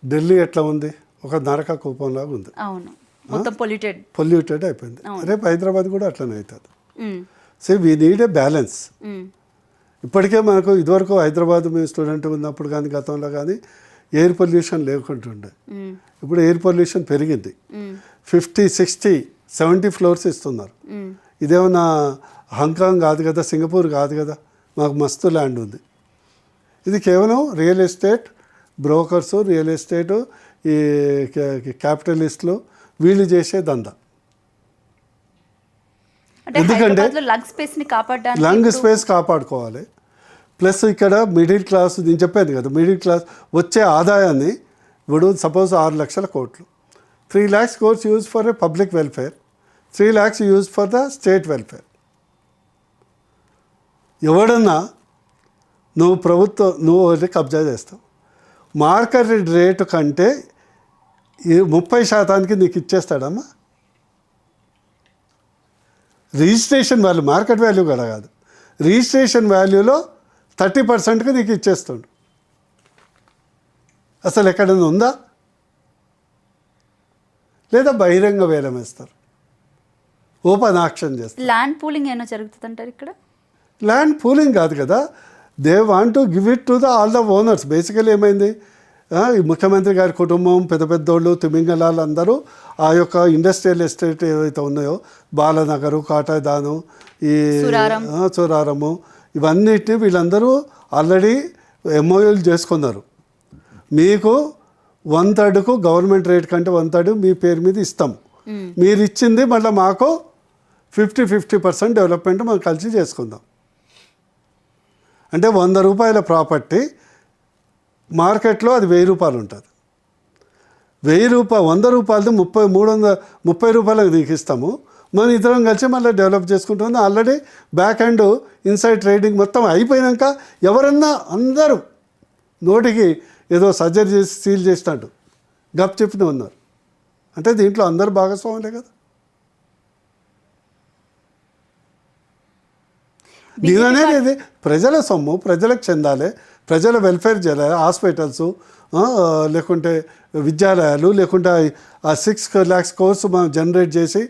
S2: ఢిల్లీ ఎట్లా ఉంది, ఒక నరక కూపంలాగా ఉంది.
S1: అవును, మొత్తం
S2: పొల్యూటెడ్ అయిపోయింది. రేపు హైదరాబాద్ కూడా అట్లనే అవుతుంది. We need a balance. ఇప్పటికే మనకు ఇదివరకు హైదరాబాద్ మేము స్టూడెంట్ ఉన్నప్పుడు కానీ గతంలో కానీ ఎయిర్ పొల్యూషన్ లేకుంటుండే. ఇప్పుడు ఎయిర్ పొల్యూషన్ పెరిగింది. 50, 60, 70 ఫ్లోర్స్ ఇస్తున్నారు. ఇదేమన్నా హాంకాంగ్ కాదు కదా, సింగపూర్ కాదు కదా, మాకు మస్తు ల్యాండ్ ఉంది. ఇది కేవలం real estate brokers, real estate, ఈ క్యాపిటలిస్టులు వీళ్ళు చేసే దందా. ఎందుకంటే లంగ్ స్పేస్ కాపాడుకోవాలి. ప్లస్ ఇక్కడ మిడిల్ క్లాస్, నేను చెప్పాను కదా, మిడిల్ క్లాస్ వచ్చే ఆదాయాన్ని ఇప్పుడు సపోజ్ 6 లక్షల కోట్లు, 3 lakhs crores use for a public welfare, 3 lakhs use for the state welfare. ఎవడన్నా నువ్వు కబ్జా చేస్తావు, మార్కెట్ రేటు కంటే 30% నీకు ఇచ్చేస్తాడమ్మా. రిజిస్ట్రేషన్ వాల్యూ, మార్కెట్ వాల్యూ కూడా కాదు, రిజిస్ట్రేషన్ వాల్యూలో 30%కి నీకు ఇచ్చేస్తాడు. అసలు ఎక్కడైనా ఉందా? లేదా బహిరంగ వేలం వేస్తారు, ఓపెన్ ఆక్షన్ చేస్తారు.
S1: ల్యాండ్ పూలింగ్ ఏమైనా జరుగుతుంది అంటారు ఇక్కడ?
S2: ల్యాండ్ పూలింగ్ కాదు కదా, they want to give it to all the owners. Basically ఏమైంది, ఈ ముఖ్యమంత్రి గారి కుటుంబం, పెద్ద పెద్దోళ్ళు, తిమింగలాలు అందరూ ఆ యొక్క ఇండస్ట్రియల్ ఎస్టేట్ ఏవైతే ఉన్నాయో, బాలనగరు, కాటాదాను, ఈ సూరారము, ఇవన్నిటిని వీళ్ళందరూ ఆల్రెడీ ఎంఓయూలు చేసుకున్నారు. మీకు 1/3 గవర్నమెంట్ రేట్ కంటే 1/3 మీ పేరు మీద ఇస్తాం. మీరు ఇచ్చింది మళ్ళీ మాకు 50% డెవలప్మెంట్ మనం కలిసి చేసుకుందాం. అంటే 100 రూపాయల ప్రాపర్టీ మార్కెట్లో అది 1000 రూపాయలు ఉంటుంది. 100 రూపాయలది 30 రూపాయలకు నీకు ఇస్తాము. మనం ఇద్దరం కలిసి మళ్ళీ డెవలప్ చేసుకుంటుంది. Already back and inside trading మొత్తం అయిపోయినాక ఎవరన్నా అందరూ నోటికి ఏదో సర్జరీ చేసి సీల్ చేసినట్టు గప్ చెప్పిన ఉన్నారు. అంటే దీంట్లో అందరూ భాగస్వాములే కదా. నేననేది ఇది ప్రజల సొమ్ము, ప్రజలకు చెందాలి, ప్రజల వెల్ఫేర్ చేయాలి. హాస్పిటల్స్, లేకుంటే విద్యాలయాలు, లేకుంటే ఆ 6 lakhs కోర్సు మనం జనరేట్ చేసి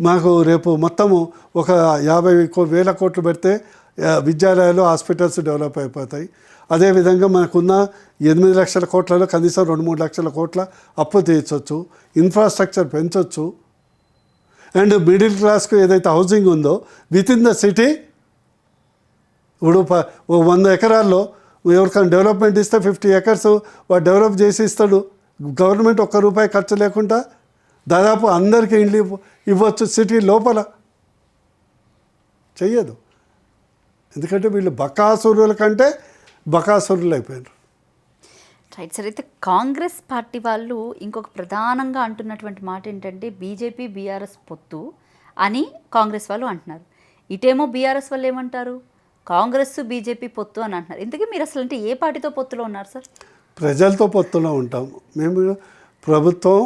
S2: మాకు రేపు మొత్తము ఒక 50,000 కోట్లు పెడితే విద్యాలయాలు, హాస్పిటల్స్ డెవలప్ అయిపోతాయి. అదేవిధంగా మనకున్న 8 లక్షల కోట్లలో కనీసం 2-3 లక్షల కోట్ల అప్పు తీర్చవచ్చు, ఇన్ఫ్రాస్ట్రక్చర్ పెంచవచ్చు. అండ్ మిడిల్ క్లాస్కు ఏదైతే హౌసింగ్ ఉందో విత్ ఇన్ ద సిటీ, ఇప్పుడు 100 ఎకరాల్లో ఎవరికైనా డెవలప్మెంట్ ఇస్తే 50 acres వాడు డెవలప్ చేసి ఇస్తాడు. గవర్నమెంట్ ₹1 ఖర్చు లేకుండా దాదాపు అందరికీ ఇండ్లు ఇవ్వచ్చు. సిటీ లోపల చెయ్యదు, ఎందుకంటే వీళ్ళు బకాసురుల కంటే బకాసురులు అయిపోయారు.
S1: Right sir. అయితే కాంగ్రెస్ పార్టీ వాళ్ళు ఇంకొక ప్రధానంగా అంటున్నటువంటి మాట ఏంటంటే బీజేపీ బీఆర్ఎస్ పొత్తు అని కాంగ్రెస్ వాళ్ళు అంటున్నారు. ఇటేమో బీఆర్ఎస్ వాళ్ళు ఏమంటారు, కాంగ్రెస్ బీజేపీ పొత్తు అని అంటున్నారు. ఇంతకీ మీరు అసలు అంటే ఏ పార్టీతో పొత్తులో ఉన్నారు సార్?
S2: ప్రజలతో పొత్తులో ఉంటాం మేము. ప్రభుత్వం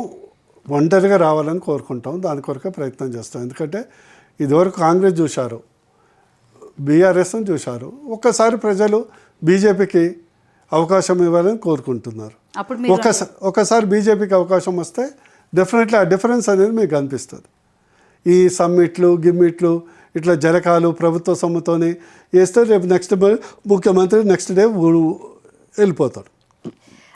S2: ఒంటరిగా రావాలని కోరుకుంటాం, దాని కొరకే ప్రయత్నం చేస్తాం. ఎందుకంటే ఇదివరకు కాంగ్రెస్ చూశారు, బీఆర్ఎస్ని చూశారు, ఒక్కసారి ప్రజలు బీజేపీకి అవకాశం ఇవ్వాలని కోరుకుంటున్నారు.
S1: అప్పుడు మీరు
S2: ఒకసారి బీజేపీకి అవకాశం వస్తే డెఫినెట్లీ ఆ డిఫరెన్స్ అనేది మీకు కనిపిస్తుంది. ఈ సమ్మిట్లు గిమ్మిట్లు ఇట్లా జరకాలు ప్రభుత్వ సొమ్ముతోని వేస్తే రేపు నెక్స్ట్ ముఖ్యమంత్రి నెక్స్ట్ డే వెళ్ళిపోతాడు.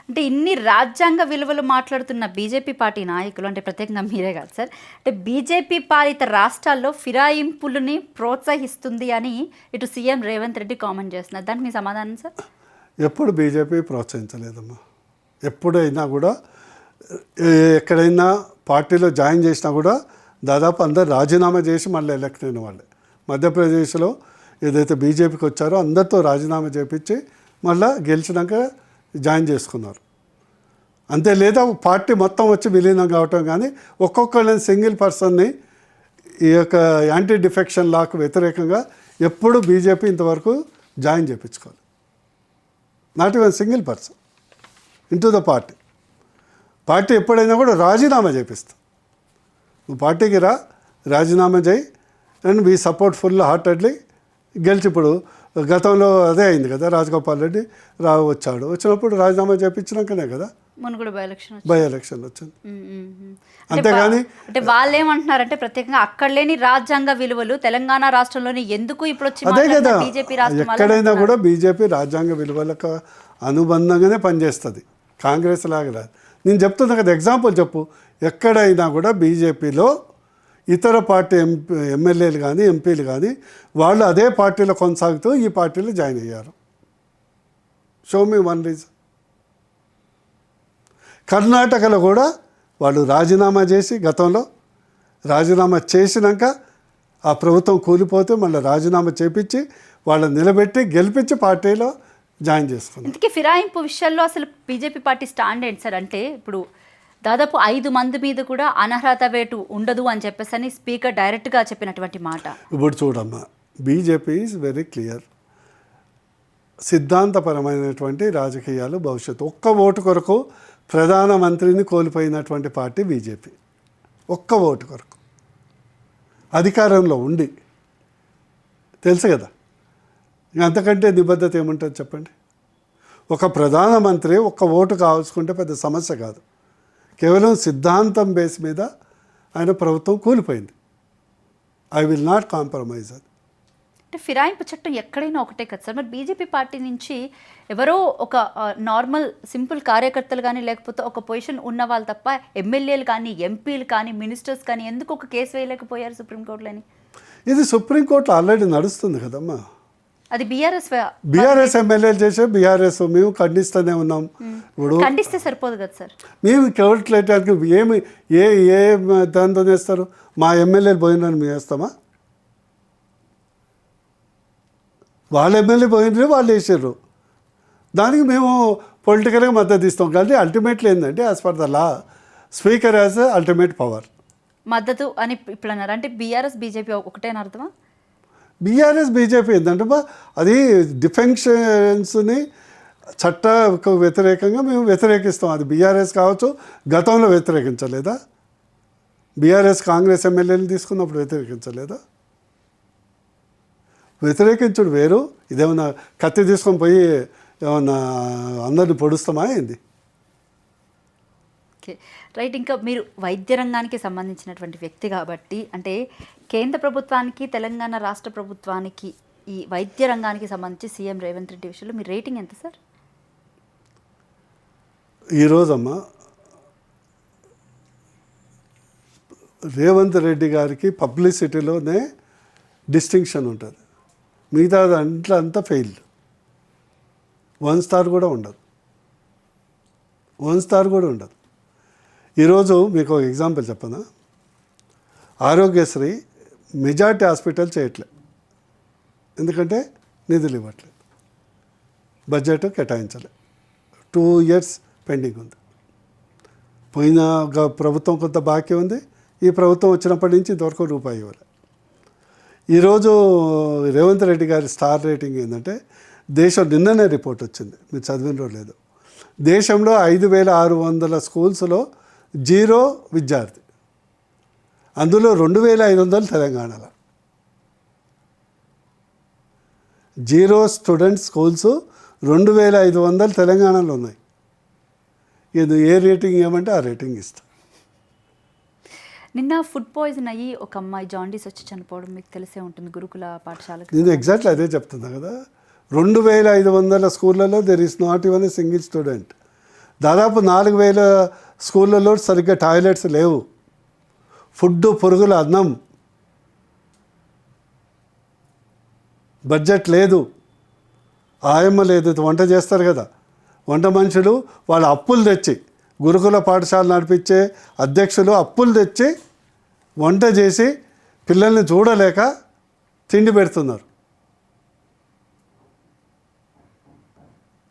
S1: అంటే ఇన్ని రాజ్యాంగ విలువలు మాట్లాడుతున్న బీజేపీ పార్టీ నాయకులు, అంటే ప్రత్యేకంగా మీరే కాదు సార్, అంటే బీజేపీ పాలిత రాష్ట్రాల్లో ఫిరాయింపులని ప్రోత్సహిస్తుంది అని ఇటు సీఎం రేవంత్ రెడ్డి కామెంట్ చేస్తున్నారు. దానికి మీ సమాధానం సార్?
S2: ఎప్పుడు బీజేపీ ప్రోత్సహించలేదమ్మా. ఎప్పుడైనా కూడా ఎక్కడైనా పార్టీలో జాయిన్ చేసినా కూడా దాదాపు అందరు రాజీనామా చేసి మళ్ళీ ఎలక్ట్ అయిన వాళ్ళే. మధ్యప్రదేశ్లో ఏదైతే బీజేపీకి వచ్చారో అందరితో రాజీనామా చేపించి మళ్ళీ గెలిచినాక జాయిన్ చేసుకున్నారు. అంతే, లేదా పార్టీ మొత్తం వచ్చి విలీనం కావటం. కానీ ఒక్కొక్కళ్ళని సింగిల్ పర్సన్ని ఈ యొక్క యాంటీ డిఫెక్షన్ లాకు వ్యతిరేకంగా ఎప్పుడు బీజేపీ ఇంతవరకు జాయిన్ చేయించుకోవాలి. Not even single person into the party. Party ఎప్పుడైనా కూడా రాజీనామా చేపిస్తాం. నువ్వు పార్టీకి రా, రాజీనామా చేయి, and we support full heartedly గెలిచి. ఇప్పుడు గతంలో అదే అయింది కదా, రాజగోపాల్ రెడ్డి వచ్చాడు, వచ్చినప్పుడు రాజీనామా చేయించినాకనే కదా బై ఎలక్షన్ వచ్చింది. అంతేగాని
S1: అంటే వాళ్ళు ఏమంటున్నారంటే ప్రత్యేకంగా అక్కడ లేని రాజ్యాంగ విలువలు తెలంగాణ రాష్ట్రంలోని ఎందుకు ఇప్పుడు వచ్చి
S2: అదే కదా,
S1: బీజేపీ
S2: ఎక్కడైనా కూడా బీజేపీ రాజ్యాంగ విలువలకు అనుబంధంగానే పనిచేస్తుంది, కాంగ్రెస్ లాగా రాదు. నేను చెప్తున్నా కదా, ఎగ్జాంపుల్ చెప్పు. ఎక్కడైనా కూడా బీజేపీలో ఇతర పార్టీ ఎమ్మెల్యేలు కానీ ఎంపీలు కానీ వాళ్ళు అదే పార్టీలో కొనసాగుతూ ఈ పార్టీలో జాయిన్ అయ్యారు. Show me one reason. కర్ణాటకలో కూడా వాళ్ళు రాజీనామా చేసి, గతంలో రాజీనామా చేసినాక ఆ ప్రభుత్వం కూలిపోతే మళ్ళీ రాజీనామా చేపించి వాళ్ళని నిలబెట్టి గెలిపించి పార్టీలో జాయిన్ చేసుకున్నారు.
S1: ఇంతకీ ఫిరాయింపు విషయంలో అసలు బీజేపీ పార్టీ స్టాండ్ ఏంటి సార్? అంటే ఇప్పుడు దాదాపు 5 మంది మీద కూడా అనర్హత వేటు ఉండదు అని చెప్పేసి అని స్పీకర్ డైరెక్ట్గా చెప్పినటువంటి మాట.
S2: ఇప్పుడు చూడమ్మా, బీజేపీ ఈజ్ వెరీ క్లియర్. సిద్ధాంతపరమైనటువంటి రాజకీయాలు, భవిష్యత్తు. ఒక్క ఓటు కొరకు ప్రధానమంత్రిని కోల్పోయినటువంటి పార్టీ బీజేపీ. ఒక్క ఓటు కొరకు అధికారంలో ఉండి, తెలుసు కదా, అంతకంటే నిబద్ధత ఏముంటుంది చెప్పండి? ఒక ప్రధానమంత్రి ఒక్క ఓటు కావాల్సుకుంటే పెద్ద సమస్య కాదు. కేవలం సిద్ధాంతం బేస్ మీద ఆయన ప్రభుత్వం కూలిపోయింది. I will not compromise. అది
S1: అంటే ఫిరాయింపు చట్టం ఎక్కడైనా ఒకటే కదా సార్. మరి బీజేపీ పార్టీ నుంచి ఎవరో ఒక నార్మల్ సింపుల్ కార్యకర్తలు కానీ, లేకపోతే ఒక పొజిషన్ ఉన్న వాళ్ళు తప్ప ఎమ్మెల్యేలు కానీ, ఎంపీలు కానీ, మినిస్టర్స్ కానీ ఎందుకు ఒక కేసు వేయలేకపోయారు సుప్రీంకోర్టులోని?
S2: ఇది సుప్రీంకోర్టులో ఆల్రెడీ నడుస్తుంది కదమ్మా.
S1: అది బీఆర్ఎస్
S2: ఎమ్మెల్యేలు చేసే బీఆర్ఎస్ మేము ఖండిస్తూనే ఉన్నాం. ఇప్పుడు
S1: ఖండిస్తే సరిపోదు కదా సార్.
S2: మేము కోర్టులేటానికి ఏమి ఏ దాంతో చేస్తారు? మా ఎమ్మెల్యేలు పోయినని మేము వేస్తామా? వాళ్ళ ఎమ్మెల్యే పోయినరే వాళ్ళు వేసారు, దానికి మేము పొలిటికల్గా మద్దతు ఇస్తాం. కానీ అల్టిమేట్లీ ఏంటంటే as per the law speaker as ultimate power.
S1: మద్దతు అని ఇప్పుడు అన్నారు అంటే బీఆర్ఎస్ బీజేపీ ఒకటేనా అర్థమా?
S2: బీఆర్ఎస్ బీజేపీ ఏంటంటే అది డిఫెన్షన్స్ని చట్టకు వ్యతిరేకంగా మేము వ్యతిరేకిస్తాం. అది బీఆర్ఎస్ కావచ్చు, గతంలో వ్యతిరేకించలేదా? బీఆర్ఎస్ కాంగ్రెస్ ఎమ్మెల్యేలు తీసుకున్నప్పుడు వ్యతిరేకించలేదా? వ్యతిరేకించుడు వేరు, ఇదేమన్నా కత్తి తీసుకొని పోయి ఏమన్నా అందరిని పొడుస్తామా ఏంది?
S1: Okay right. ఇంకా మీరు వైద్య రంగానికి సంబంధించినటువంటి వ్యక్తి కాబట్టి, అంటే కేంద్ర ప్రభుత్వానికి తెలంగాణ రాష్ట్ర ప్రభుత్వానికి ఈ వైద్య రంగానికి సంబంధించి సీఎం రేవంత్ రెడ్డి విషయంలో మీ రేటింగ్ ఎంత సార్?
S2: ఈరోజమ్మా రేవంత్ రెడ్డి గారికి పబ్లిసిటీలోనే డిస్టింక్షన్ ఉంటుంది, మిగతా అంతా ఫెయిల్. 1 స్టార్ కూడా ఉండదు, 1 స్టార్ కూడా ఉండదు. ఈరోజు మీకు ఒక ఎగ్జాంపుల్ చెప్పనా? ఆరోగ్యశ్రీ మెజార్టీ హాస్పిటల్ చేయట్లేదు, ఎందుకంటే నిధులు ఇవ్వట్లేదు, బడ్జెట్ కేటాయించలేదు. 2 ఇయర్స్ పెండింగ్ ఉంది. పోయిన ప్రభుత్వం కొంత బాకీ ఉంది, ఈ ప్రభుత్వం వచ్చినప్పటి నుంచి ఇంతవరకు రూపాయి ఇవ్వలేదు. ఈరోజు రేవంత్ రెడ్డి గారి స్టార్ రేటింగ్ ఏంటంటే, దేశం నిన్ననే రిపోర్ట్ వచ్చింది, మీరు చదివినో లేదు, దేశంలో 5,600 స్కూల్స్లో జీరో విద్యార్థి. అందులో 2500 తెలంగాణలో. జీరో స్టూడెంట్ స్కూల్స్ 2500 తెలంగాణలో ఉన్నాయి. ఇది ఏ రేటింగ్ ఇవ్వమంటే ఆ రేటింగ్ ఇస్తాం.
S1: నిన్న ఫుడ్ పాయిజన్ అయ్యి ఒక అమ్మాయి జాండీస్ వచ్చి చనిపోవడం మీకు తెలిసే ఉంటుంది గురుకుల పాఠశాలకు.
S2: నేను ఎగ్జాక్ట్లీ అదే చెప్తున్నా కదా. 2500 స్కూళ్ళలో there is not even a single student. దాదాపు 4000 స్కూళ్ళలో సరిగ్గా టాయిలెట్స్ లేవు. ఫుడ్ పురుగుల అన్నం, బడ్జెట్ లేదు, ఆయమ్మ లేదు. వంట చేస్తారు కదా, వంట మనుషులు వాళ్ళ అప్పులు తెచ్చి, గురుకుల పాఠశాల నడిపించే అధ్యక్షులు అప్పులు తెచ్చి వంట చేసి పిల్లల్ని చూడలేక తిండి పెడుతున్నారు.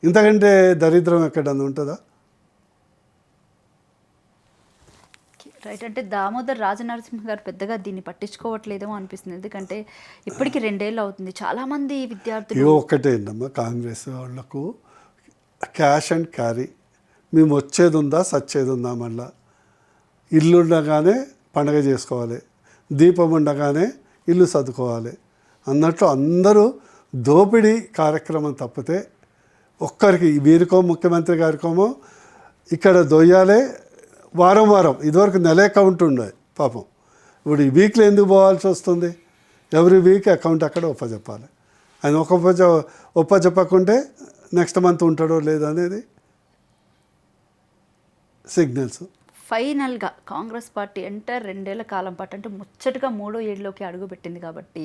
S2: ఇంతకంటే దరిద్రం ఎక్కడన్నా ఉంటుందా?
S1: రైట్. అంటే దామోదర్ రాజనరసింహ గారు పెద్దగా దీన్ని పట్టించుకోవట్లేదేమో అనిపిస్తుంది. ఎందుకంటే ఇప్పటికి 2 ఏళ్ళు అవుతుంది. చాలామంది విద్యార్థులు
S2: ఇవో ఒక్కటే ఏంటమ్మా, కాంగ్రెస్ వాళ్లకు క్యాష్ అండ్ క్యారీ. మేము వచ్చేది ఉందా సచ్చేది ఉందా, మళ్ళా ఇల్లు ఉండగానే పండగ చేసుకోవాలి, దీపం ఉండగానే ఇల్లు సర్దుకోవాలి అన్నట్లు అందరూ దోపిడీ కార్యక్రమం తప్పితే ఒక్కరికి వీరికో ముఖ్యమంత్రి గారికోమో ఇక్కడ దొయ్యాలే వారం వారం. ఇదివరకు నెల అకౌంట్ ఉండే పాపం, ఇప్పుడు ఈ వీక్లో ఎందుకు పోవాల్సి వస్తుంది? ఎవ్రీ వీక్ అకౌంట్ అక్కడ ఒప్పచెప్పాలి. ఆయన ఒప్పచెప్పకుంటే నెక్స్ట్ మంత్ ఉంటాడో లేదనేది సిగ్నల్స్.
S1: ఫైనల్గా కాంగ్రెస్ పార్టీ అంటే 2 ఏళ్ల కాలం పాటు అంటే ముచ్చటగా 3వ ఏళ్ళలోకి అడుగుపెట్టింది కాబట్టి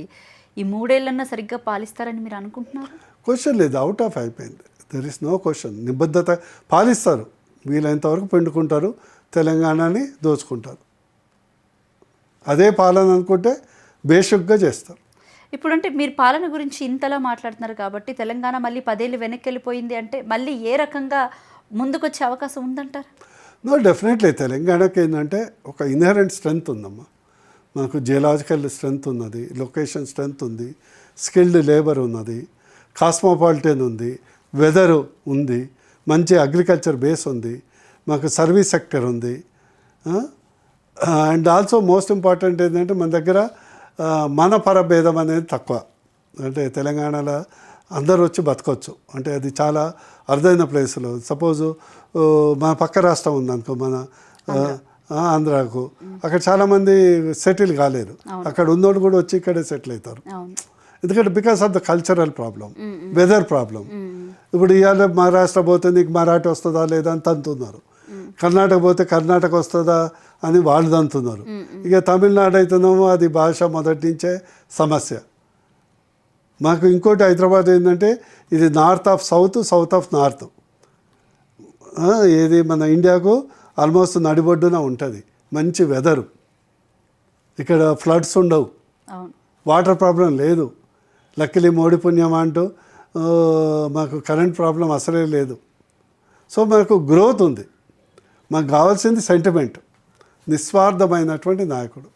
S1: ఈ 3 ఏళ్ళన్నా సరిగ్గా పాలిస్తారని మీరు అనుకుంటున్నారు?
S2: క్వశ్చన్ లేదు, అవుట్ ఆఫ్ అయిపోయింది. There is no question. నిబద్ధత పాలిస్తారు, వీలైనంతవరకు పెండుకుంటారు, తెలంగాణని దోచుకుంటారు. అదే పాలన అనుకుంటే బేషుగ్గా చేస్తారు.
S1: ఇప్పుడంటే మీరు పాలన గురించి ఇంతలా మాట్లాడుతున్నారు కాబట్టి తెలంగాణ మళ్ళీ 10 ఏళ్ళు వెనక్కి వెళ్ళిపోయింది అంటే మళ్ళీ ఏ రకంగా ముందుకొచ్చే అవకాశం ఉందంటారు?
S2: No, definitely. తెలంగాణకి ఏంటంటే ఒక ఇన్హరెంట్ స్ట్రెంగ్త్ ఉందమ్మా. మనకు జియోలాజికల్ స్ట్రెంగ్త్ ఉన్నది, లొకేషన్ స్ట్రెంగ్త్ ఉంది, స్కిల్డ్ లేబర్ ఉన్నది, కాస్మోపాలిటన్ ఉంది, వెదర్ ఉంది, మంచి అగ్రికల్చర్ బేస్ ఉంది, మాకు సర్వీస్ సెక్టర్ ఉంది. అండ్ ఆల్సో మోస్ట్ ఇంపార్టెంట్ ఏంటంటే మన దగ్గర మన పరభేదం అనేది తక్కువ. అంటే తెలంగాణలో అందరూ వచ్చి బతకొచ్చు. అంటే అది చాలా అరుదైన ప్లేస్లో. సపోజు మన పక్క రాష్ట్రం ఉందనుకో, మన ఆంధ్రాకు, అక్కడ చాలామంది సెటిల్ కాలేరు. అక్కడ ఉన్నోడు కూడా వచ్చి ఇక్కడే సెటిల్ అవుతారు. ఎందుకంటే because of the cultural problem, weather problem. ఇప్పుడు ఇవాళ మహారాష్ట్ర పోతే నీకు మరాఠీ వస్తుందా లేదా అని తంతున్నారు, కర్ణాటక పోతే కర్ణాటక వస్తుందా అని వాళ్ళు తంతున్నారు. ఇక తమిళనాడు అయితేనేమో అది భాష మొదటి నుంచే సమస్య. మాకు ఇంకోటి హైదరాబాద్ ఏంటంటే ఇది north of south, south of north. ఏది మన ఇండియాకు ఆల్మోస్ట్ నడిబొడ్డున ఉంటుంది. మంచి వెదరు, ఇక్కడ ఫ్లడ్స్ ఉండవు, వాటర్ ప్రాబ్లం లేదు. లక్కీలీ మోడీ పుణ్యం అంటూ మాకు కరెంట్ ప్రాబ్లం అసలే లేదు. సో మనకు గ్రోత్ ఉంది. మాకు కావాల్సింది సెంటిమెంట్, నిస్వార్థమైనటువంటి నాయకుడు,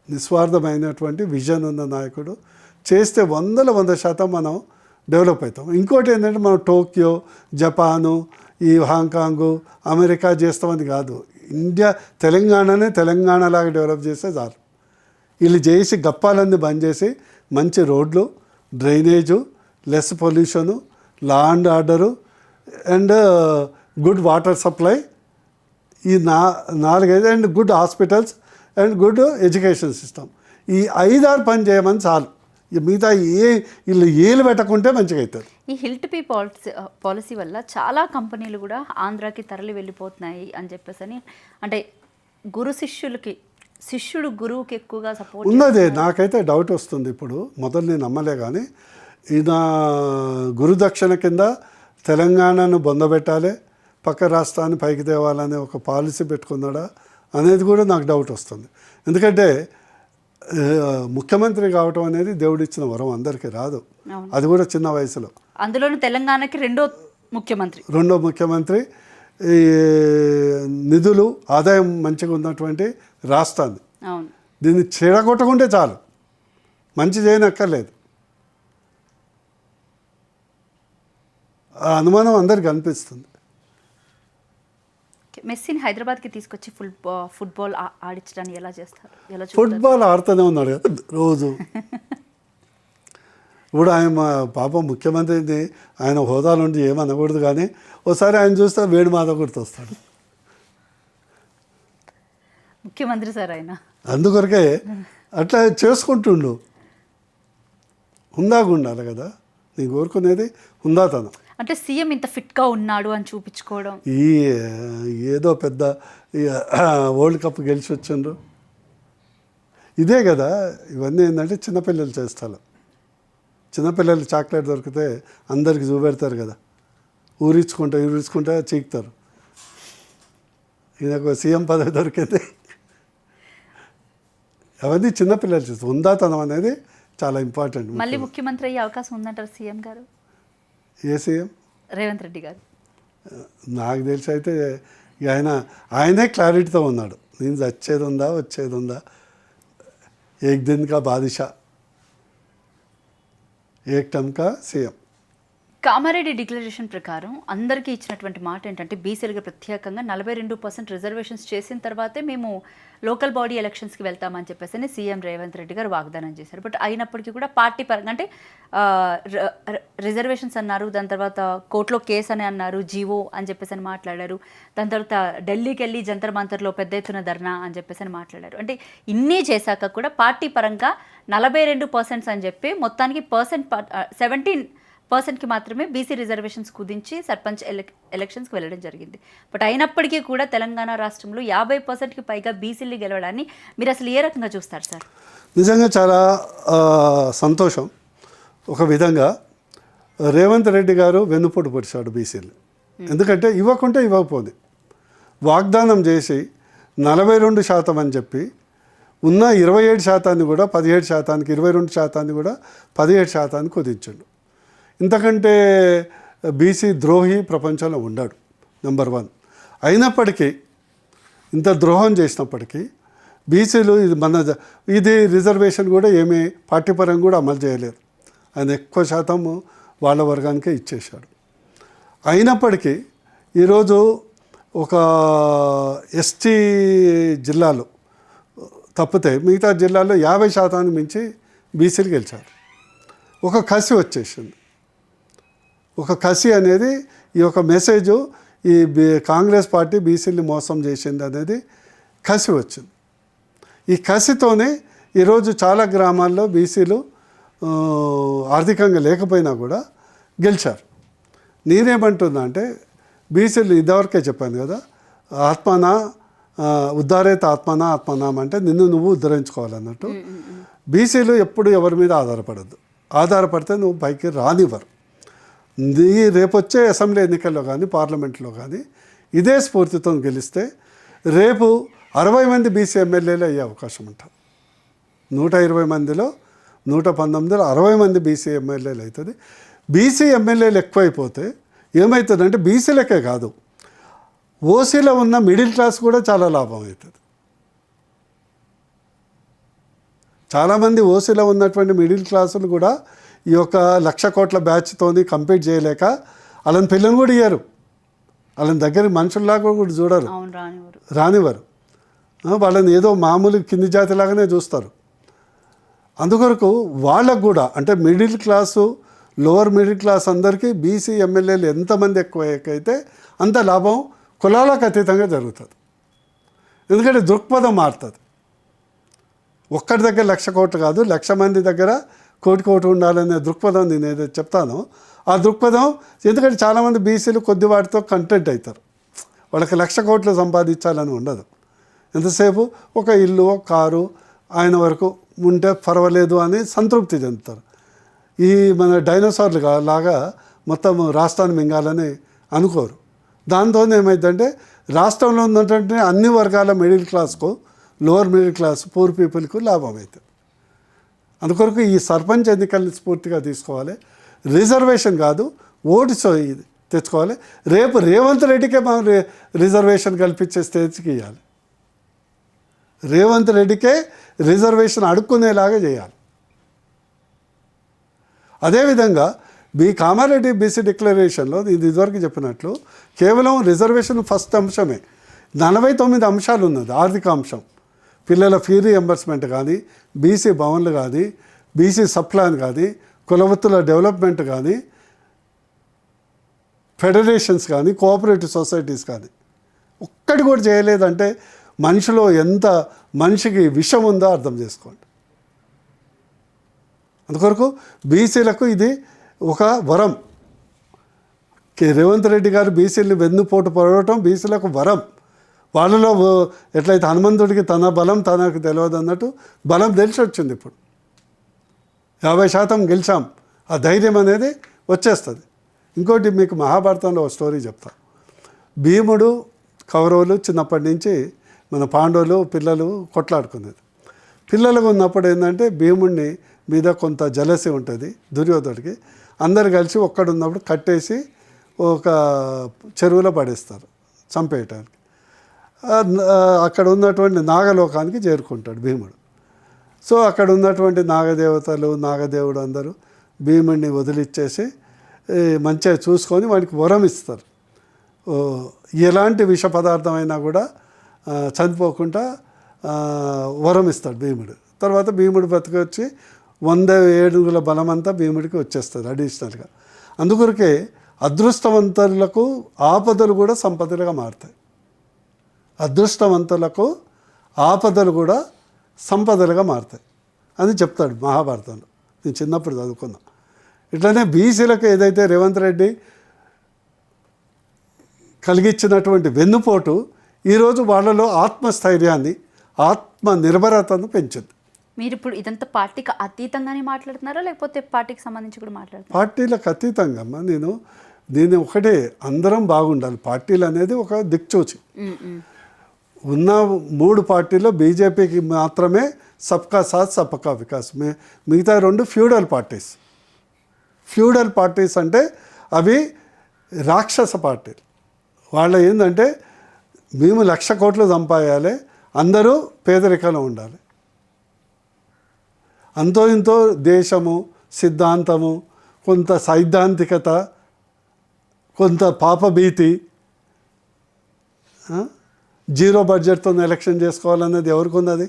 S2: నిస్వార్థమైనటువంటి విజన్ ఉన్న నాయకుడు చేస్తే 100% మనం డెవలప్ అవుతాం. ఇంకోటి ఏంటంటే మనం టోక్యో, జపాను, ఈ హాంకాంగు, అమెరికా చేస్తామని కాదు. ఇండియా తెలంగాణనే తెలంగాణలాగా డెవలప్ చేస్తే చాలు. వీళ్ళు చేసి గప్పాలన్నీ బంద్ చేసి మంచి రోడ్లు, drainage, less pollution, law and order and good water supply, ఈ 4-5 and good hospitals and good education system, ఈ 5-6 పని చేయమని చాలు. మిగతా వీళ్ళు ఏలు పెట్టకుంటే మంచిగా అవుతారు.
S1: ఈ హిల్ టు పీ పాలసీ వల్ల చాలా కంపెనీలు కూడా ఆంధ్రాకి తరలి వెళ్ళిపోతున్నాయి అని చెప్పేసి అని, అంటే శిష్యుడు గురువుకి ఎక్కువగా సపోర్ట్
S2: ఉన్నదే. నాకైతే డౌట్ వస్తుంది. ఇప్పుడు మొదలు నేను నమ్మలే, కానీ ఈయన గురుదక్షిణ కింద తెలంగాణను బొందబెట్టాలి, పక్క రాష్ట్రాన్ని పైకి తేవాలనే ఒక పాలసీ పెట్టుకున్నాడా అనేది కూడా నాకు డౌట్ వస్తుంది. ఎందుకంటే ముఖ్యమంత్రి కావటం అనేది దేవుడిచ్చిన వరం, అందరికీ రాదు. అది కూడా చిన్న వయసులో.
S1: అందులోనూ తెలంగాణకి రెండో
S2: ముఖ్యమంత్రి, ఈ నిధులు ఆదాయం మంచిగా ఉన్నటువంటి రాష్ట్రాన్ని దీన్ని చెడగొట్టకుంటే చాలు, మంచి చేయనక్కర్లేదు. ఆ అనుమానం అందరికి అనిపిస్తుంది.
S1: ఓకే, మెస్సీని హైదరాబాద్కి తీసుకొచ్చి ఫుట్బాల్ ఆడించడాన్ని ఎలా చేస్తారు, ఎలా
S2: ఫుట్బాల్ ఆడుతూనే ఉన్నాడు కదా రోజు. ఇప్పుడు ఆయన పాపం ముఖ్యమంత్రిని ఆయన హోదా నుండి ఏమనకూడదు, కానీ ఒకసారి ఆయన చూస్తే వేడి మాధవ్ గుర్తొస్తాడు.
S1: ముఖ్యమంత్రి సార్ ఆయన,
S2: అందుకొరకే అట్లా చేసుకుంటుండు. హుందాగా ఉండాలి కదా, నేను కోరుకునేది హుందాతనం.
S1: అంటే సీఎం ఇంత ఫిట్గా ఉన్నాడు అని చూపించుకోవడం.
S2: ఈ ఏదో పెద్ద వరల్డ్ కప్ గెలిచి వచ్చిండ్రు, ఇదే కదా. ఇవన్నీ ఏంటంటే చిన్నపిల్లలు చేస్తారు. చిన్నపిల్లలు చాక్లెట్ దొరికితే అందరికి చూపెడతారు కదా, ఊరించుకుంటా చీకుతారు. ఈయనకు సీఎం పదవి దొరికింది. అవన్నీ చిన్నపిల్లలు చేస్తారు. హుందాతనం అనేది చాలా ఇంపార్టెంట్.
S1: మళ్ళీ ముఖ్యమంత్రి అయ్యే అవకాశం ఉందంటారు సీఎం గారు?
S2: ఏ సీఎం?
S1: రేవంత్ రెడ్డి గారు.
S2: నాకు తెలిసి అయితే ఆయనే క్లారిటీతో ఉన్నాడు. నేను వచ్చేది ఉందా, ఏక్ దిన్ కా బాదిషా, ఏక్ టమ్ కా సీఎం.
S1: కామారెడ్డి డిక్లరేషన్ ప్రకారం అందరికీ ఇచ్చినటువంటి మాట ఏంటంటే బీసీలుగా ప్రత్యేకంగా 42% రిజర్వేషన్స్ చేసిన తర్వాతే మేము లోకల్ బాడీ ఎలక్షన్స్కి వెళ్తామని చెప్పేసి సీఎం రేవంత్ రెడ్డి గారు వాగ్దానం చేశారు. బట్ అయినప్పటికీ కూడా పార్టీ పరంగా అంటే రిజర్వేషన్స్ అన్నారు, దాని తర్వాత కోర్టులో కేసు అని అన్నారు, జీవో అని చెప్పేసి అని మాట్లాడారు, దాని తర్వాత ఢిల్లీకి వెళ్ళి జంతర్ మంతర్లో పెద్ద ఎత్తున ధర్నా అని చెప్పేసి అని మాట్లాడారు. అంటే ఇన్ని చేశాక కూడా పార్టీ పరంగా 42% అని చెప్పి మొత్తానికి 17%కి మాత్రమే బీసీ రిజర్వేషన్స్ కుదించి సర్పంచ్ ఎలక్షన్స్కి వెళ్ళడం జరిగింది. బట్ అయినప్పటికీ కూడా తెలంగాణ రాష్ట్రంలో 50%కి పైగా బీసీలు గెలవడాన్ని మీరు అసలు ఏ రకంగా చూస్తారు సార్?
S2: నిజంగా చాలా సంతోషం. ఒక విధంగా రేవంత్ రెడ్డి గారు వెన్నుపోటు పొడిచాడు బీసీలు. ఎందుకంటే ఇవ్వకుంటే ఇవ్వకపోదు, వాగ్దానం చేసి 42% అని చెప్పి ఉన్న 27% కూడా 17%, 22% కూడా 17% కుదించండు. ఇంతకంటే బీసీ ద్రోహి ప్రపంచంలో ఉన్నాడు, నెంబర్ 1. అయినప్పటికీ ఇంత ద్రోహం చేసినప్పటికీ బీసీలు ఇది రిజర్వేషన్ కూడా ఏమీ పార్టీపరంగా కూడా అమలు చేయలేరు. ఆయన ఎక్కువ శాతం వాళ్ళ వర్గానికే ఇచ్చేశాడు. అయినప్పటికీ ఈరోజు ఒక ఎస్టీ జిల్లాలో తప్పితే మిగతా జిల్లాల్లో 50% మించి బీసీలు గెలిచారు. ఒక కసి వచ్చేసింది. ఒక కసి అనేది ఈ యొక్క మెసేజు, ఈ కాంగ్రెస్ పార్టీ బీసీని మోసం చేసింది అనేది కసి వచ్చింది. ఈ కసితోనే ఈరోజు చాలా గ్రామాల్లో బీసీలు ఆర్థికంగా లేకపోయినా కూడా గెలిచారు. నేనేమంటున్నా అంటే బీసీలు ఇదివరకే చెప్పాను కదా, ఉద్ధారేత ఆత్మనాం అంటే నిన్ను నువ్వు ఉద్ధరించుకోవాలన్నట్టు. బీసీలు ఎప్పుడు ఎవరి మీద ఆధారపడద్దు. ఆధారపడితే నువ్వు పైకి రానివ్వరు. రేపు వచ్చే అసెంబ్లీ ఎన్నికల్లో కానీ పార్లమెంట్లో కానీ ఇదే స్ఫూర్తితో గెలిస్తే రేపు 60 మంది బీసీ ఎమ్మెల్యేలు అయ్యే అవకాశం ఉంటుంది. 120 మందిలో 119లో 60 మంది బీసీ ఎమ్మెల్యేలు అవుతుంది. బీసీ ఎమ్మెల్యేలు ఎక్కువైపోతే ఏమవుతుందంటే బీసీలకే కాదు, ఓసీలో ఉన్న మిడిల్ క్లాస్ కూడా చాలా లాభం అవుతుంది. చాలామంది ఓసీలో ఉన్నటువంటి మిడిల్ క్లాసులు కూడా ఈ యొక్క 1,00,000 కోట్ల బ్యాచ్తోని కంపీట్ చేయలేక వాళ్ళని పిల్లని కూడా ఇయ్యరు, వాళ్ళని దగ్గర మనుషుల్లాగా కూడా చూడరు, రానివ్వరు. వాళ్ళని ఏదో మామూలు కింది జాతిలాగానే చూస్తారు. అందుకొరకు వాళ్ళకు కూడా అంటే middle class, lower middle class అందరికీ బీసీ ఎమ్మెల్యేలు ఎంతమంది ఎక్కువైతే అంత లాభం కులాలకు అతీతంగా జరుగుతుంది. ఎందుకంటే దృక్పథం మారుతుంది. ఒక్కడి దగ్గర 1,00,000 కోట్లు కాదు, 1,00,000 మంది దగ్గర కోటి ఉండాలనే దృక్పథం నేను ఏదైతే చెప్తానో ఆ దృక్పథం. ఎందుకంటే చాలామంది బీసీలు కొద్ది వాటితో కంటెంట్ అవుతారు. వాళ్ళకి 1,00,000 కోట్లు సంపాదించాలని ఉండదు. ఎంతసేపు ఒక ఇల్లు, ఒక కారు ఆయన వరకు ఉంటే పర్వాలేదు అని సంతృప్తి చెందుతారు. ఈ మన డైనోసార్లు లాగా మొత్తం రాష్ట్రాన్ని మింగాలని అనుకోరు. దాంతో ఏమైందంటే రాష్ట్రంలో ఉన్నటువంటి అన్ని వర్గాల మిడిల్ క్లాస్కు, లోవర్ మిడిల్ క్లాస్, పూర్ పీపుల్కు లాభం అవుతుంది. అందుకొరకు ఈ సర్పంచ్ ఎన్నికల్ని స్ఫూర్తిగా తీసుకోవాలి. రిజర్వేషన్ కాదు, ఓటు తెచ్చుకోవాలి. రేపు రేవంత్ రెడ్డికే మనం రిజర్వేషన్ కల్పించే స్టేజ్కి ఇవ్వాలి. రేవంత్ రెడ్డికే రిజర్వేషన్ అడుక్కునేలాగా చేయాలి. అదేవిధంగా కామారెడ్డి బీసీ డిక్లరేషన్లో ఇది ఇదివరకు చెప్పినట్లు కేవలం రిజర్వేషన్ ఫస్ట్ అంశమే. 49 అంశాలు ఉన్నది ఆర్థిక అంశం. పిల్లల ఫీ రియంబర్స్మెంట్ కానీ, బీసీ భవన్లు కానీ, బీసీ సప్లాన్ కానీ, కులవృత్తుల డెవలప్మెంట్ కానీ, ఫెడరేషన్స్ కానీ, కోఆపరేటివ్ సొసైటీస్ కానీ ఒక్కటి కూడా చేయలేదంటే మనిషిలో ఎంత మనిషికి విషం ఉందో అర్థం చేసుకోండి. అందుకొరకు బీసీలకు ఇది ఒక వరం. రేవంత్ రెడ్డి గారు బీసీలని వెన్నుపోటు పడవటం బీసీలకు వరం. వాళ్ళలో ఎట్లయితే హనుమంతుడికి తన బలం తనకు తెలియదు అన్నట్టు బలం తెలిసి వచ్చింది. ఇప్పుడు 50% గెలిచాం, ఆ ధైర్యం అనేది వచ్చేస్తుంది. ఇంకోటి మీకు మహాభారతంలో ఒక స్టోరీ చెప్తా. భీముడు కౌరవులు చిన్నప్పటి నుంచి మన పాండవులు పిల్లలు కొట్లాడుకునేది. పిల్లలుగా ఉన్నప్పుడు ఏంటంటే భీముడిని మీద కొంత జలసి ఉంటుంది దుర్యోధనుడికి. అందరు కలిసి ఒక్కడున్నప్పుడు కట్టేసి ఒక చెరువులో పడేస్తారు చంపేయటానికి. అక్కడ ఉన్నటువంటి నాగలోకానికి చేరుకుంటాడు భీముడు. సో అక్కడ ఉన్నటువంటి నాగదేవతలు నాగదేవుడు అందరూ భీముడిని వదిలిచ్చేసి మంచిగా చూసుకొని వాడికి వరం ఇస్తారు. ఎలాంటి విష పదార్థమైనా కూడా చనిపోకుండా వరం ఇస్తాడు భీముడు. తర్వాత భీముడు బతికొచ్చి 100 ఏనుగుల బలమంతా భీముడికి వచ్చేస్తుంది అడిషనల్గా. అందుకొరకే అదృష్టవంతులకు ఆపదలు కూడా సంపదలుగా మారుతాయి. అదృష్టవంతులకు ఆపదలు కూడా సంపదలుగా మారుతాయి అని చెప్తాడు మహాభారతంలో. నేను చిన్నప్పుడు చదువుకున్నా. ఇట్లనే బీసీలకు ఏదైతే రేవంత్ రెడ్డి కలిగించినటువంటి వెన్నుపోటు ఈరోజు వాళ్ళలో ఆత్మస్థైర్యాన్ని ఆత్మ నిర్భరతను పెంచింది.
S1: మీరు ఇప్పుడు ఇదంతా పార్టీకి అతీతంగానే మాట్లాడుతున్నారా లేకపోతే పార్టీకి సంబంధించి కూడా మాట్లాడుతున్నారా?
S2: పార్టీలకు అతీతంగా అమ్మా. దీన్ని ఒకటే, అందరం బాగుండాలి. పార్టీలు అనేది ఒక దిక్చూచి. ఉన్న 3 పార్టీల్లో బీజేపీకి మాత్రమే సబ్కా సాత్ సబ్కా వికాస్, మిగతా 2 ఫ్యూడల్ పార్టీస్. ఫ్యూడల్ పార్టీస్ అంటే అవి రాక్షస పార్టీలు. వాళ్ళ ఏంటంటే మేము 1,00,000 కోట్లు సంపాయాలి, అందరూ పేదరికంలో ఉండాలి. అంతో ఇంతో దేశము సిద్ధాంతము కొంత సైద్ధాంతికత కొంత పాపభీతి, జీరో బడ్జెట్తో ఎలక్షన్ చేసుకోవాలన్నది ఎవరికి ఉన్నది?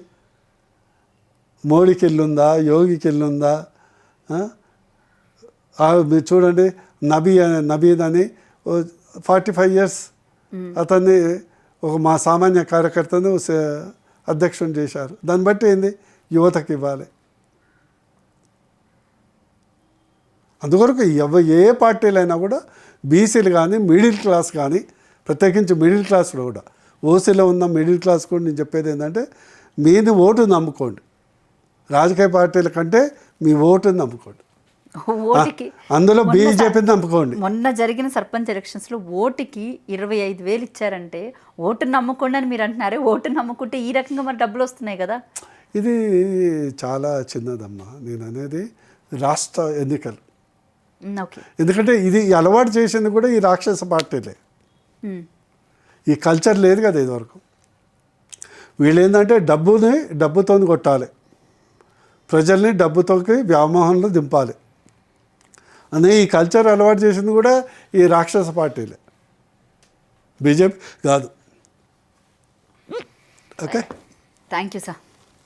S2: మోడీకి ఇల్లుందా? యోగికి ఇల్లుందా? మీరు చూడండి, నబీద్ అని 45 years అతన్ని మా సామాన్య కార్యకర్తను అధ్యక్షుని చేశారు. దాన్ని బట్టి ఏంది, యువతకి ఇవ్వాలి. అందుకొరకు ఏ పార్టీలైనా కూడా బీసీలు కానీ మిడిల్ క్లాస్ కానీ, ప్రత్యేకించి మిడిల్ క్లాస్లో కూడా, ఓసీలో ఉన్న మిడిల్ క్లాస్ కూడా నేను చెప్పేది ఏంటంటే మీది ఓటు నమ్ముకోండి. రాజకీయ పార్టీల కంటే మీ ఓటుని నమ్ముకోండి.
S1: ఓటుకి
S2: అందులో బీజేపీని నమ్ముకోండి.
S1: మొన్న జరిగిన సర్పంచ్ ఎలక్షన్స్లో ఓటుకి 25,000 ఇచ్చారంటే ఓటు నమ్ముకోండి అని మీరు అంటున్నారే. ఓటు నమ్ముకుంటే ఈ రకంగా మరి డబ్బులు వస్తున్నాయి కదా.
S2: ఇది చాలా చిన్నదమ్మా. నేను అనేది రాష్ట్ర ఎన్నికలు.
S1: ఓకే.
S2: ఎందుకంటే ఇది అలవాటు చేసింది కూడా ఈ రాక్షస పార్టీలే. ఈ కల్చర్ లేదు కదా ఇదివరకు. వీళ్ళు ఏంటంటే డబ్బుతో కొట్టాలి, ప్రజల్ని డబ్బుతోకి వ్యామోహంలో దింపాలి అనే ఈ కల్చర్ అలవాటు చేసింది కూడా ఈ రాక్షస పార్టీలే, బీజేపీ కాదు. Okay,
S1: thank you sir.